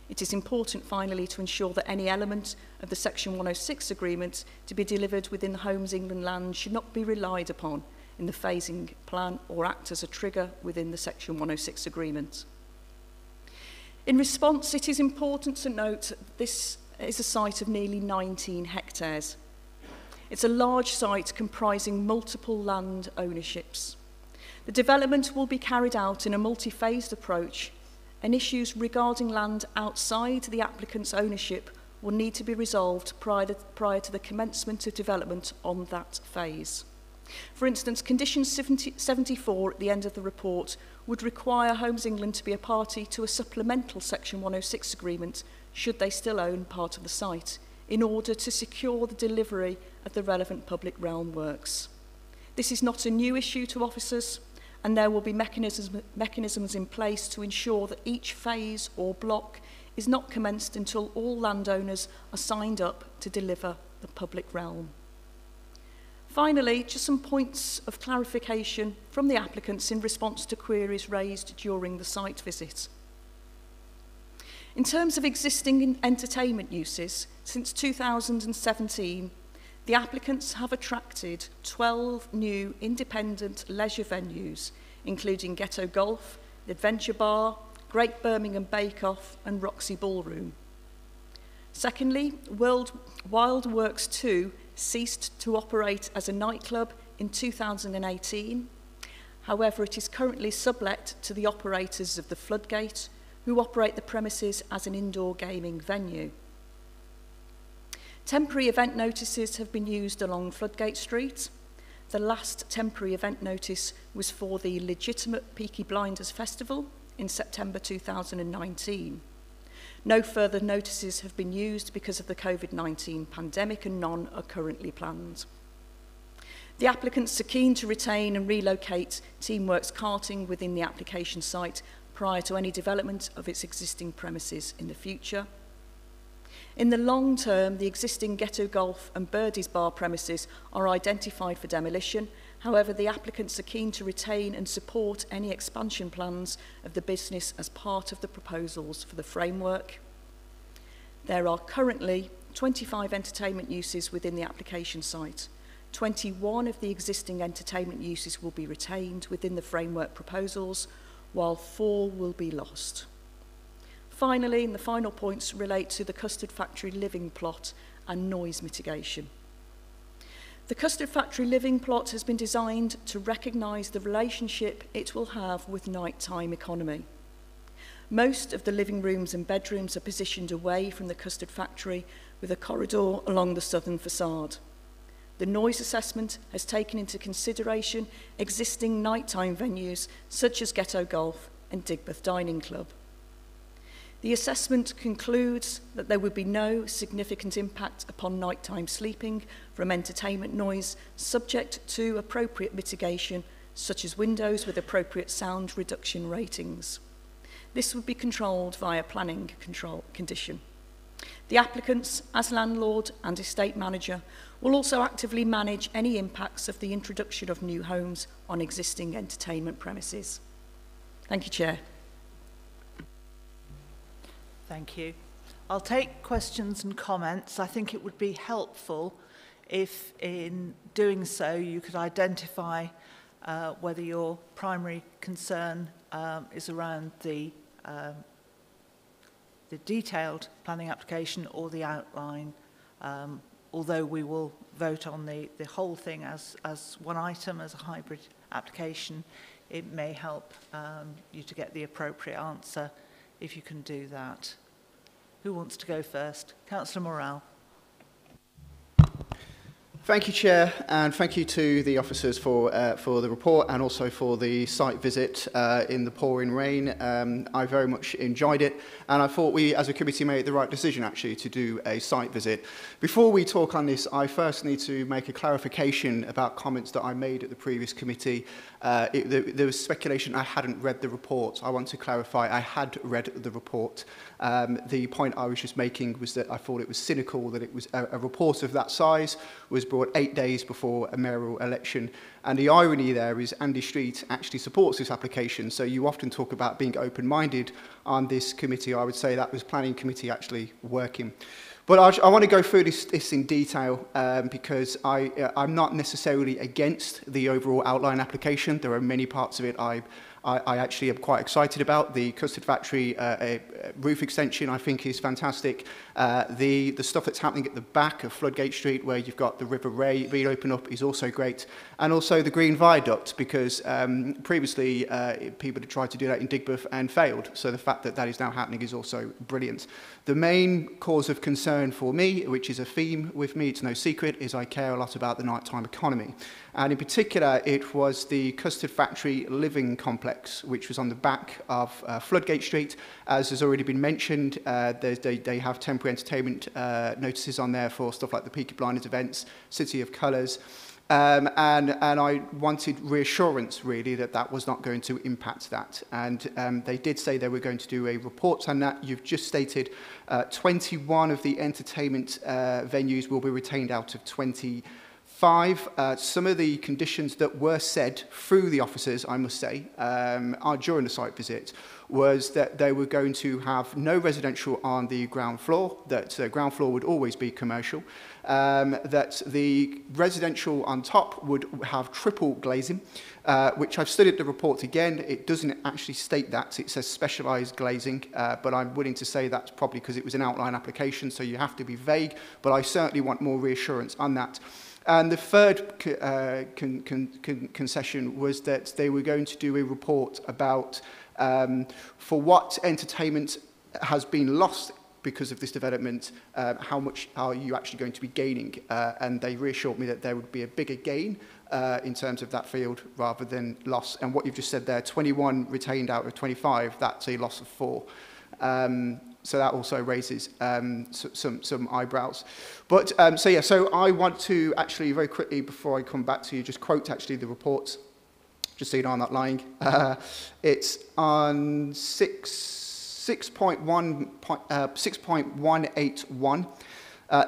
It is important, finally, to ensure that any element of the Section 106 agreement to be delivered within the Homes England land should not be relied upon in the phasing plan or act as a trigger within the Section 106 agreement. In response, it is important to note that this is a site of nearly 19 hectares. It's a large site comprising multiple land ownerships. The development will be carried out in a multi-phased approach, and issues regarding land outside the applicant's ownership will need to be resolved prior to the commencement of development on that phase. For instance, condition 74 at the end of the report would require Homes England to be a party to a supplemental Section 106 agreement should they still own part of the site, in order to secure the delivery of the relevant public realm works. This is not a new issue to officers, and there will be mechanisms in place to ensure that each phase or block is not commenced until all landowners are signed up to deliver the public realm. Finally, just some points of clarification from the applicants in response to queries raised during the site visit. In terms of existing entertainment uses, since 2017, the applicants have attracted 12 new independent leisure venues, including Ghetto Golf, the Adventure Bar, Great Birmingham Bake Off and Roxy Ballroom. Secondly, Wild Works 2 ceased to operate as a nightclub in 2018. However, it is currently sublet to the operators of the Floodgate, who operate the premises as an indoor gaming venue. Temporary event notices have been used along Floodgate Street. The last temporary event notice was for the legitimate Peaky Blinders Festival in September 2019. No further notices have been used because of the COVID-19 pandemic and none are currently planned. The applicants are keen to retain and relocate Teamworks Karting within the application site prior to any development of its existing premises in the future. In the long term, the existing Ghetto Golf and Birdie's Bar premises are identified for demolition. However, the applicants are keen to retain and support any expansion plans of the business as part of the proposals for the framework. There are currently 25 entertainment uses within the application site. 21 of the existing entertainment uses will be retained within the framework proposals, while 4 will be lost. Finally, and the final points relate to the Custard Factory living plot and noise mitigation. The Custard Factory living plot has been designed to recognise the relationship it will have with nighttime economy. Most of the living rooms and bedrooms are positioned away from the Custard Factory with a corridor along the southern facade. The noise assessment has taken into consideration existing nighttime venues such as Ghetto Golf and Digbeth Dining Club. The assessment concludes that there would be no significant impact upon nighttime sleeping from entertainment noise, subject to appropriate mitigation, such as windows with appropriate sound reduction ratings. This would be controlled via planning condition. The applicants, as landlord and estate manager, will also actively manage any impacts of the introduction of new homes on existing entertainment premises. Thank you, Chair. Thank you. I'll take questions and comments. I think it would be helpful if in doing so you could identify whether your primary concern is around the detailed planning application or the outline. Although we will vote on the whole thing as one item, as a hybrid application, it may help you to get the appropriate answer if you can do that. Who wants to go first? Councillor Morrell. Thank you, Chair, and thank you to the officers for the report and also for the site visit in the pouring rain. I very much enjoyed it, and I thought we, as a committee, made the right decision, actually, to do a site visit. Before we talk on this, I first need to make a clarification about comments that I made at the previous committee. There was speculation I hadn't read the report. I want to clarify I had read the report. The point I was just making was that I thought it was cynical that it was a report of that size was brought 8 days before a mayoral election. And the irony there is Andy Street actually supports this application. So you often talk about being open-minded on this committee. I would say that was planning committee actually working. But I want to go through this in detail because I'm not necessarily against the overall outline application. There are many parts of it I actually am quite excited about. The Custard Factory roof extension, I think, is fantastic. The stuff that's happening at the back of Floodgate Street, where you've got the River Ray being opened up, is also great. And also the Green Viaduct, because previously people had tried to do that in Digbeth and failed. So the fact that that is now happening is also brilliant. The main cause of concern for me, which is a theme with me, it's no secret, is I care a lot about the nighttime economy. And in particular, it was the Custard Factory living complex, which was on the back of Floodgate Street. As has already been mentioned, they have temporary entertainment notices on there for stuff like the Peaky Blinders events, City of Colours. And I wanted reassurance, really, that that was not going to impact that. And they did say they were going to do a report on that. You've just stated 21 of the entertainment venues will be retained out of 25. Some of the conditions that were said through the officers, I must say, during the site visit, was that they were going to have no residential on the ground floor, that ground floor would always be commercial, that the residential on top would have triple glazing, which I've studied the report again. It doesn't actually state that. It says specialised glazing, but I'm willing to say that's probably because it was an outline application, so you have to be vague, but I certainly want more reassurance on that. And the third concession was that they were going to do a report about for what entertainment has been lost because of this development, how much are you actually going to be gaining? And they reassured me that there would be a bigger gain in terms of that field rather than loss. And what you've just said there, 21 retained out of 25, that's a loss of 4. So that also raises some eyebrows. But so I want to actually very quickly, before I come back to you, just quote actually the report, just so you know I'm not lying. It's on 6.181.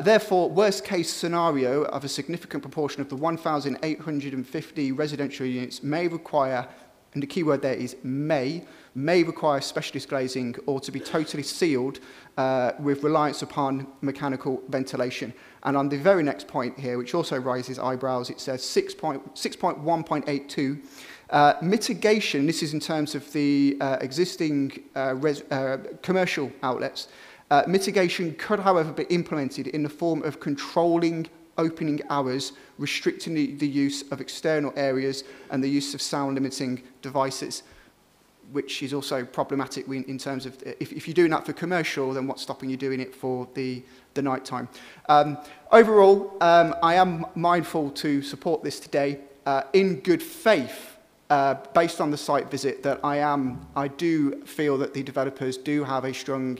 Therefore, worst case scenario of a significant proportion of the 1,850 residential units may require, and the key word there is may require specialist glazing or to be totally sealed with reliance upon mechanical ventilation. And on the very next point here, which also raises eyebrows, it says 6.1.82, mitigation, this is in terms of the existing commercial outlets, mitigation could, however, be implemented in the form of controlling opening hours, restricting the use of external areas and the use of sound limiting devices, which is also problematic in terms of if you're doing that for commercial, then what's stopping you doing it for the night time? Overall, I am mindful to support this today in good faith, based on the site visit, that I do feel that the developers do have a strong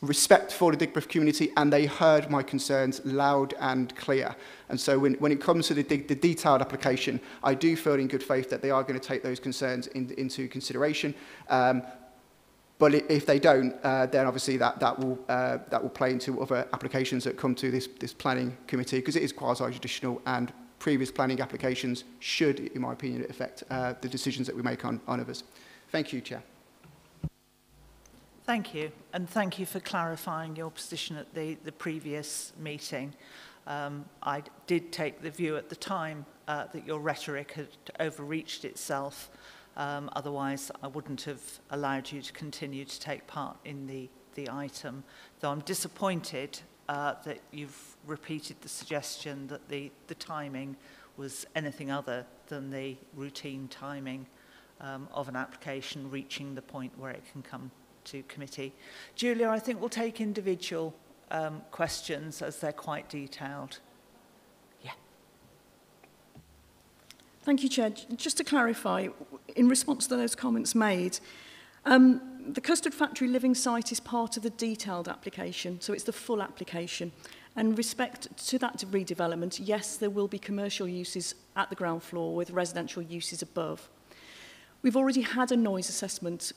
respect for the Digbeth community, and they heard my concerns loud and clear. And so when it comes to the detailed application, I do feel in good faith that they are going to take those concerns into consideration. But if they don't, then obviously that will play into other applications that come to this planning committee, because it is quasi-judicial, and previous planning applications should, in my opinion, affect the decisions that we make on others. Thank you, Chair. Thank you, and thank you for clarifying your position at the previous meeting. I did take the view at the time that your rhetoric had overreached itself. Otherwise, I wouldn't have allowed you to continue to take part in the item, though I'm disappointed that you've repeated the suggestion that the timing was anything other than the routine timing of an application reaching the point where it can come to committee. Julia, I think we'll take individual questions as they're quite detailed. Yeah. Thank you, Chair. Just to clarify, in response to those comments made, the Custard Factory living site is part of the detailed application, so it's the full application. And respect to that redevelopment, yes, there will be commercial uses at the ground floor with residential uses above. We've already had a noise assessment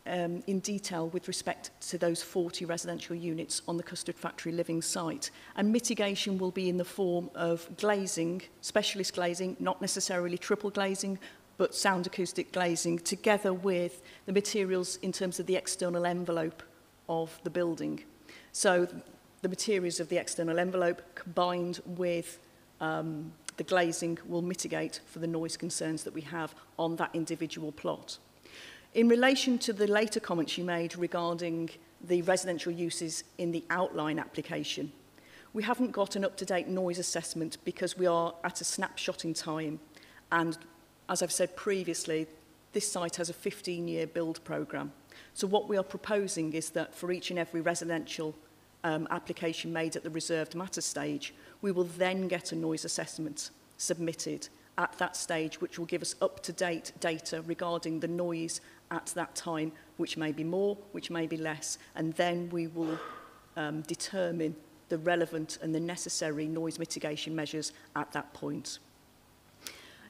in detail with respect to those 40 residential units on the Custard Factory living site, and mitigation will be in the form of glazing, specialist glazing, not necessarily triple glazing, but sound acoustic glazing, together with the materials in terms of the external envelope of the building. So the materials of the external envelope combined with the glazing will mitigate for the noise concerns that we have on that individual plot. In relation to the later comments you made regarding the residential uses in the outline application, we haven't got an up-to-date noise assessment because we are at a snapshot in time. And as I've said previously, this site has a 15-year build programme. So what we are proposing is that for each and every residential application made at the reserved matter stage, we will then get a noise assessment submitted at that stage, which will give us up-to-date data regarding the noise at that time, which may be more, which may be less, and then we will determine the relevant and the necessary noise mitigation measures at that point.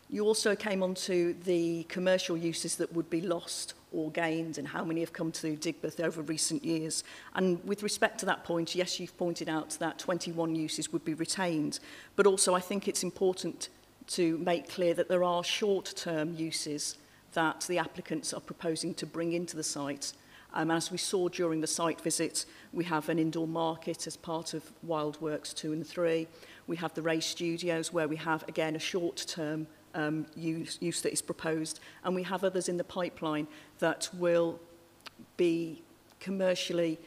You also came on to the commercial uses that would be lost or gained and how many have come to Digbeth over recent years. And with respect to that point, yes, you've pointed out that 21 uses would be retained, but also I think it's important to make clear that there are short-term uses that the applicants are proposing to bring into the site. As we saw during the site visit, we have an indoor market as part of Wild Works 2 and 3. We have the Ray Studios, where we have, again, a short-term use that is proposed. And we have others in the pipeline that will be commercially,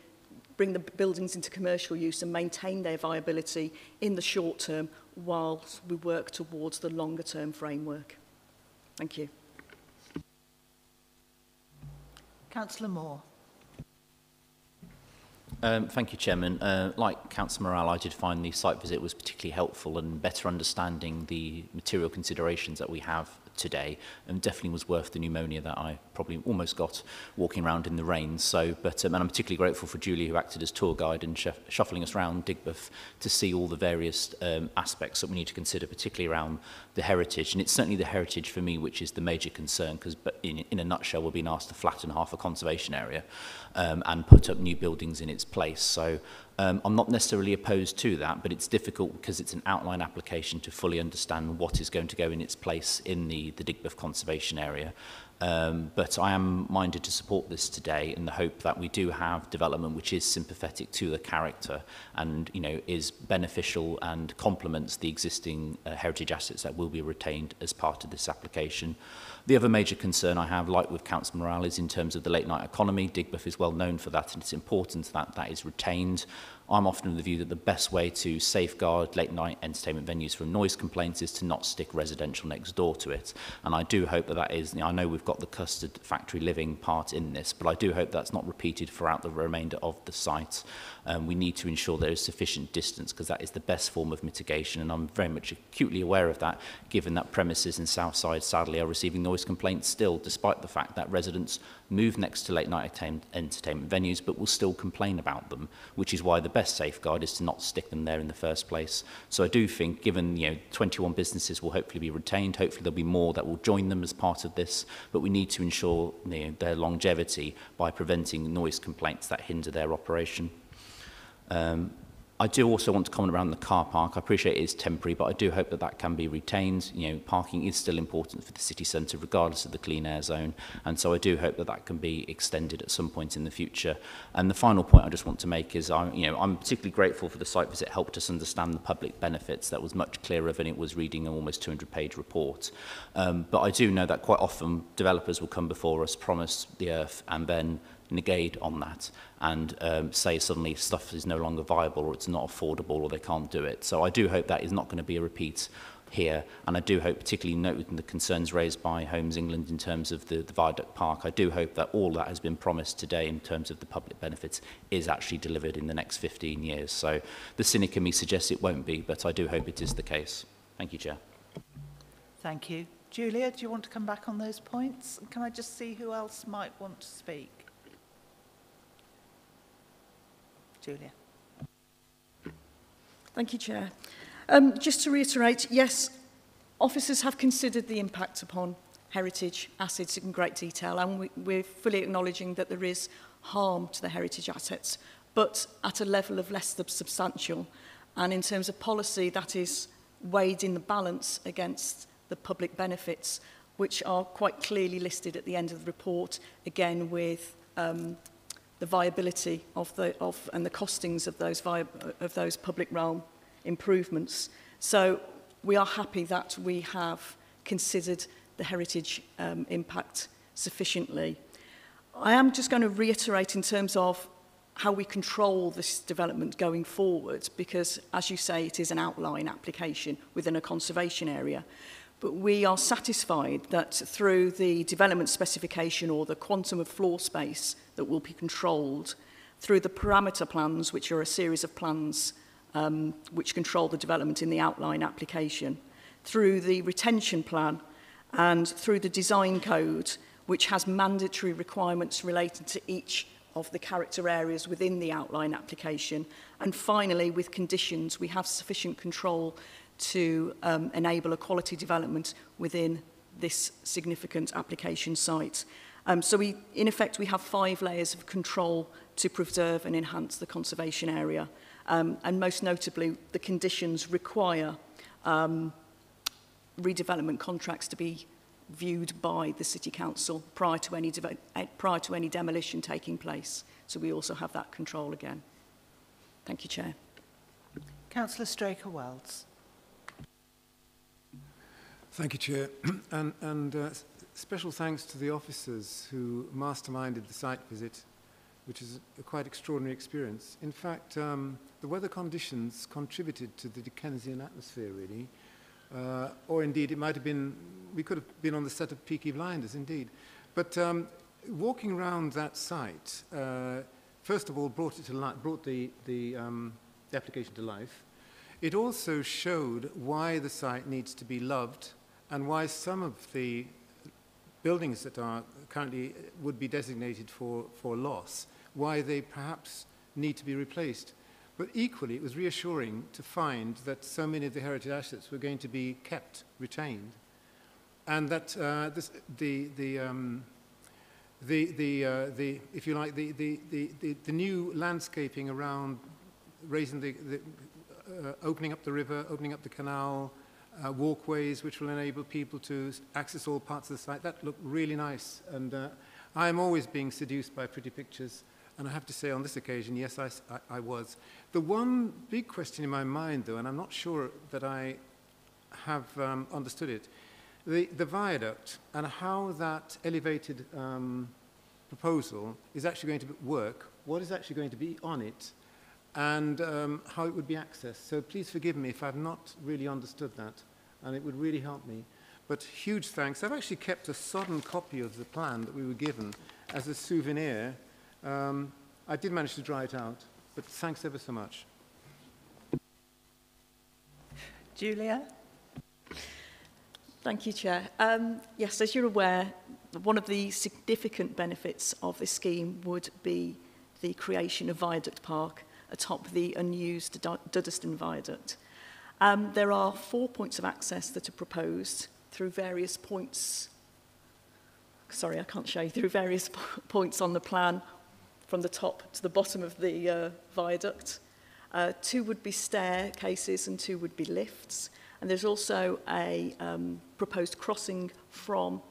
bring the buildings into commercial use and maintain their viability in the short term whilst we work towards the longer term framework. Thank you. Councillor Moore. Thank you, Chairman. Like Councillor Morale, I did find the site visit was particularly helpful and better understanding the material considerations that we have today, and definitely was worth the pneumonia that I probably almost got walking around in the rain. So, and I'm particularly grateful for Julie, who acted as tour guide and shuffling us around Digbeth to see all the various aspects that we need to consider, particularly around the heritage. And it's certainly the heritage for me which is the major concern, because in a nutshell, we're being asked to flatten half a conservation area and put up new buildings in its place. So I'm not necessarily opposed to that, but it's difficult because it's an outline application to fully understand what is going to go in its place in the Digbeth conservation area. But I am minded to support this today in the hope that we do have development which is sympathetic to the character and, you know, is beneficial and complements the existing heritage assets that will be retained as part of this application. The other major concern I have, like with Councillor Morale, is in terms of the late night economy. Digbeth is well known for that, and it's important that that is retained. I'm often of the view that the best way to safeguard late night entertainment venues from noise complaints is to not stick residential next door to it. And I do hope that that is, I know we've got the custard factory living part in this, but I do hope that's not repeated throughout the remainder of the site. We need to ensure there is sufficient distance, because that is the best form of mitigation, and I'm very much acutely aware of that, given that premises in Southside sadly are receiving noise complaints still, despite the fact that residents move next to late night entertainment venues but will still complain about them, which is why the best safeguard is to not stick them there in the first place. So I do think, given 21 businesses will hopefully be retained, hopefully there'll be more that will join them as part of this, but we need to ensure their longevity by preventing noise complaints that hinder their operation. I do also want to comment around the car park. I appreciate it is temporary, but I do hope that that can be retained. Parking is still important for the city centre, regardless of the clean air zone. And so I do hope that that can be extended at some point in the future. And the final point I just want to make is, I'm particularly grateful for the site visit. It helped us understand the public benefits. That was much clearer than it was reading an almost 200-page report. But I do know that quite often developers will come before us, promise the earth, and then negate on that and say suddenly stuff is no longer viable, or it's not affordable, or they can't do it. So I do hope that is not going to be a repeat here, and I do hope, particularly noting the concerns raised by Homes England in terms of the Viaduct Park, I do hope that all that has been promised today in terms of the public benefits is actually delivered in the next 15 years. So the cynic in me suggests it won't be, but I do hope it is the case. Thank you, Chair. Thank you. Julia, do you want to come back on those points? Can I just see who else might want to speak? Julia. Thank you, Chair. Just to reiterate, yes, officers have considered the impact upon heritage assets in great detail, and we're fully acknowledging that there is harm to the heritage assets, but at a level of less than substantial. And in terms of policy, that is weighed in the balance against the public benefits, which are quite clearly listed at the end of the report, again with the viability and the costings of those public realm improvements. So we are happy that we have considered the heritage impact sufficiently. I am just going to reiterate in terms of how we control this development going forward, because, as you say, it is an outline application within a conservation area. But we are satisfied that through the development specification, or the quantum of floor space that will be controlled, through the parameter plans, which are a series of plans which control the development in the outline application, through the retention plan, and through the design code, which has mandatory requirements related to each of the character areas within the outline application. And finally, with conditions, we have sufficient control to enable a quality development within this significant application site. So in effect, we have 5 layers of control to preserve and enhance the conservation area. And most notably, the conditions require redevelopment contracts to be viewed by the City Council prior to any demolition taking place. So we also have that control again. Thank you, Chair. Councillor Straker-Wells. Thank you, Chair. and special thanks to the officers who masterminded the site visit, which is a quite extraordinary experience. In fact, the weather conditions contributed to the Dickensian atmosphere, really. Or indeed, it might have been, we could have been on the set of Peaky Blinders, indeed. But walking around that site, first of all, brought the application to life. It also showed why the site needs to be loved and why some of the buildings that are currently would be designated for loss, why they perhaps need to be replaced. But equally, it was reassuring to find that so many of the heritage assets were going to be kept, retained, and that if you like, the new landscaping around raising opening up the river, opening up the canal, walkways which will enable people to access all parts of the site, that looked really nice. And I am always being seduced by pretty pictures. And I have to say on this occasion, yes, I was. The one big question in my mind, though, and I'm not sure that I have understood it, the viaduct and how that elevated proposal is actually going to work, what is actually going to be on it, and how it would be accessed. So please forgive me if I've not really understood that, and it would really help me. But huge thanks. I've actually kept a sodden copy of the plan that we were given as a souvenir. I did manage to dry it out, but thanks ever so much. Julia? Thank you, Chair. Yes, as you're aware, one of the significant benefits of this scheme would be the creation of Viaduct Park atop the unused Duddeston Viaduct. There are 4 points of access that are proposed through various points. Sorry, I can't show you, through various points on the plan from the top to the bottom of the viaduct. 2 would be staircases and 2 would be lifts. And there's also a proposed crossing from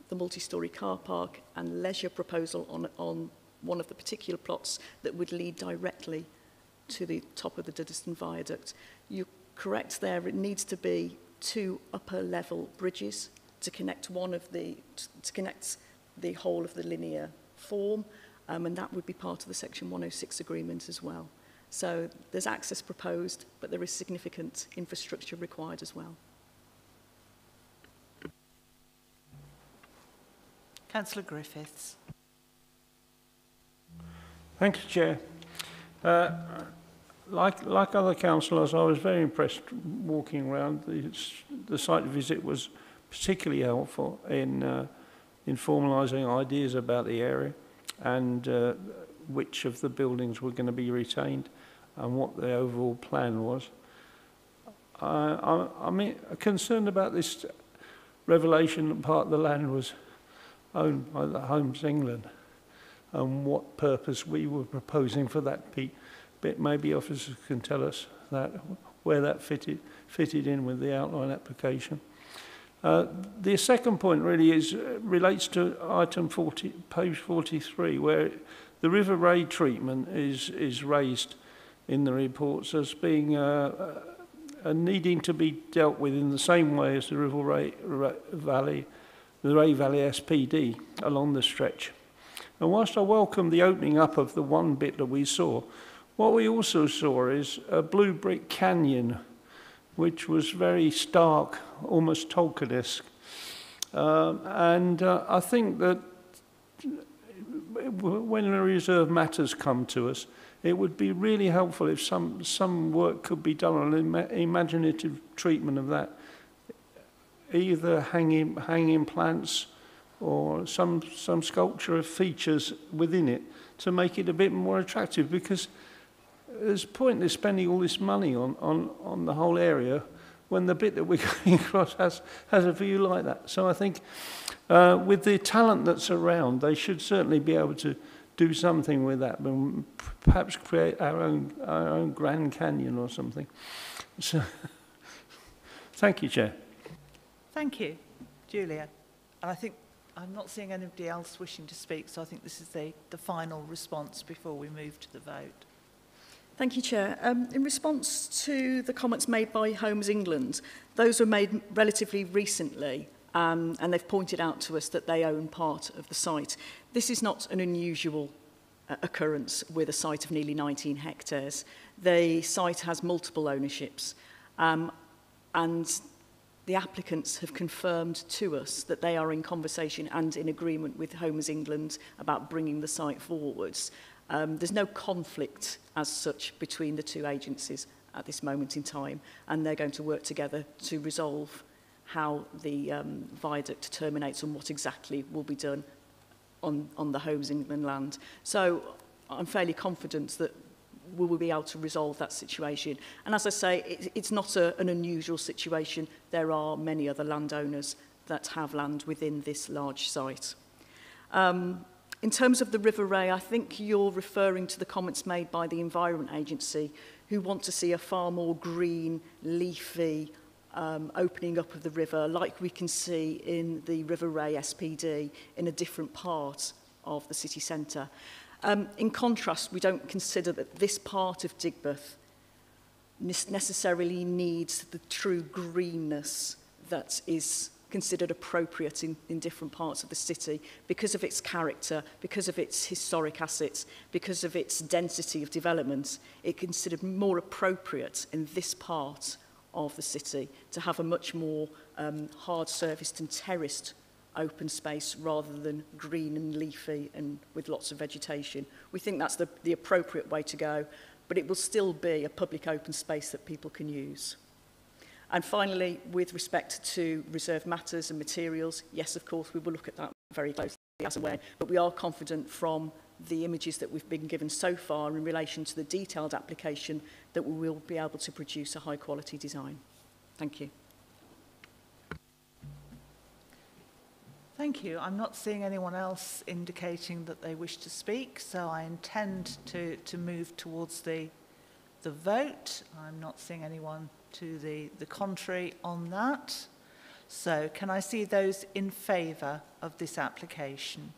the multi-storey car park and leisure proposal on one of the particular plots that would lead directly to the top of the Duddeston Viaduct. You're correct there, it needs to be 2 upper level bridges to connect the whole of the linear form, and that would be part of the Section 106 agreement as well. So there's access proposed, but there is significant infrastructure required as well. Councillor Griffiths. Thank you, Chair. Like other councillors, I was very impressed walking around. The site visit was particularly helpful in formalising ideas about the area and which of the buildings were going to be retained and what the overall plan was. I'm concerned about this revelation that part of the land was owned by the Homes England and what purpose we were proposing for that bit. Maybe officers can tell us that, where that fitted in with the outline application. The second point really relates to item 40, page 43, where the River Ray treatment is raised in the reports as being needing to be dealt with in the same way as the Ray Valley SPD along the stretch. And whilst I welcome the opening up of the one bit that we saw, what we also saw is a blue brick canyon, which was very stark, almost Tolkien-esque. I think that when the reserve matters come to us, it would be really helpful if some work could be done on an imaginative treatment of that, either hanging plants or some sculpture of features within it to make it a bit more attractive, because there's pointless spending all this money on the whole area when the bit that we're going across has a view like that. So I think with the talent that's around, they should certainly be able to do something with that, and perhaps create our own Grand Canyon or something. So, thank you, Chair. Thank you. Julia. And I think I'm not seeing anybody else wishing to speak, so I think this is the final response before we move to the vote. Thank you, Chair. In response to the comments made by Homes England, those were made relatively recently, and they've pointed out to us that they own part of the site. This is not an unusual occurrence with a site of nearly 19 hectares. The site has multiple ownerships, and the applicants have confirmed to us that they are in conversation and in agreement with Homes England about bringing the site forwards. There's no conflict as such between the two agencies at this moment in time, and they're going to work together to resolve how the viaduct terminates and what exactly will be done on the Homes England land. So I'm fairly confident that we will be able to resolve that situation. And as I say, it's not an unusual situation. There are many other landowners that have land within this large site. In terms of the River Ray, I think you're referring to the comments made by the Environment Agency, who want to see a far more green, leafy opening up of the river, like we can see in the River Ray SPD in a different part of the city centre. In contrast, we don't consider that this part of Digbeth necessarily needs the true greenness that is considered appropriate in different parts of the city because of its character, because of its historic assets, because of its density of development. It's considered more appropriate in this part of the city to have a much more hard-surfaced and terraced open space rather than green and leafy and with lots of vegetation. We think that's the appropriate way to go, but it will still be a public open space that people can use. And finally, with respect to reserved matters and materials, yes, of course, we will look at that very closely as and when, but we are confident from the images that we've been given so far in relation to the detailed application that we will be able to produce a high-quality design. Thank you. Thank you. I'm not seeing anyone else indicating that they wish to speak, so I intend to move towards the vote. I'm not seeing anyone to the contrary on that. So can I see those in favour of this application?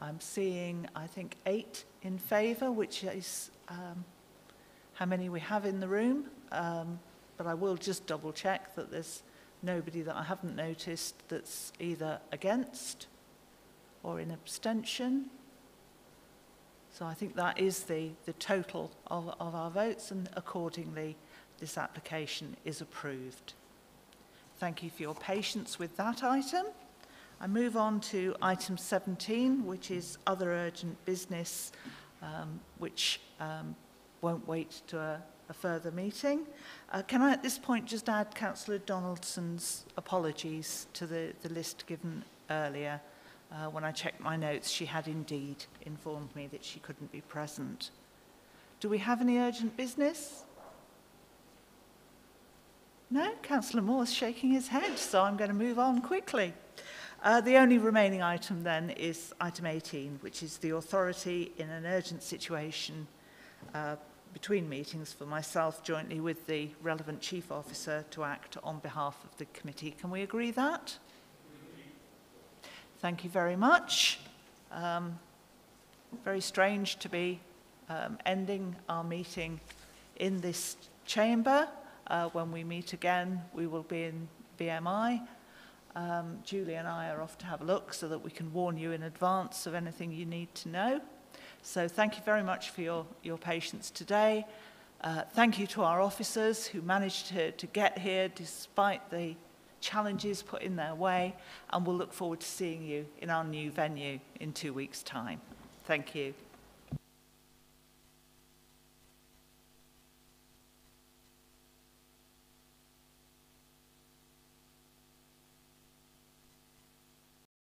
I'm seeing, I think, 8 in favour, which is how many we have in the room. But I will just double check that there's nobody that I haven't noticed that's either against or in abstention. So I think that is the total of our votes, and accordingly this application is approved. Thank you for your patience with that item. I move on to item 17, which is other urgent business, which won't wait to a further meeting. Can I at this point just add Councillor Donaldson's apologies to the list given earlier? When I checked my notes, she had indeed informed me that she couldn't be present. Do we have any urgent business? No? Councillor Moore's shaking his head, so I'm going to move on quickly. The only remaining item then is item 18, which is the authority in an urgent situation between meetings for myself jointly with the relevant chief officer to act on behalf of the committee. Can we agree that? Thank you very much. Very strange to be ending our meeting in this chamber. When we meet again, we will be in BMI. Julie and I are off to have a look so that we can warn you in advance of anything you need to know. So thank you very much for your patience today. Thank you to our officers who managed to get here despite the challenges put in their way, and we'll look forward to seeing you in our new venue in 2 weeks' time. Thank you.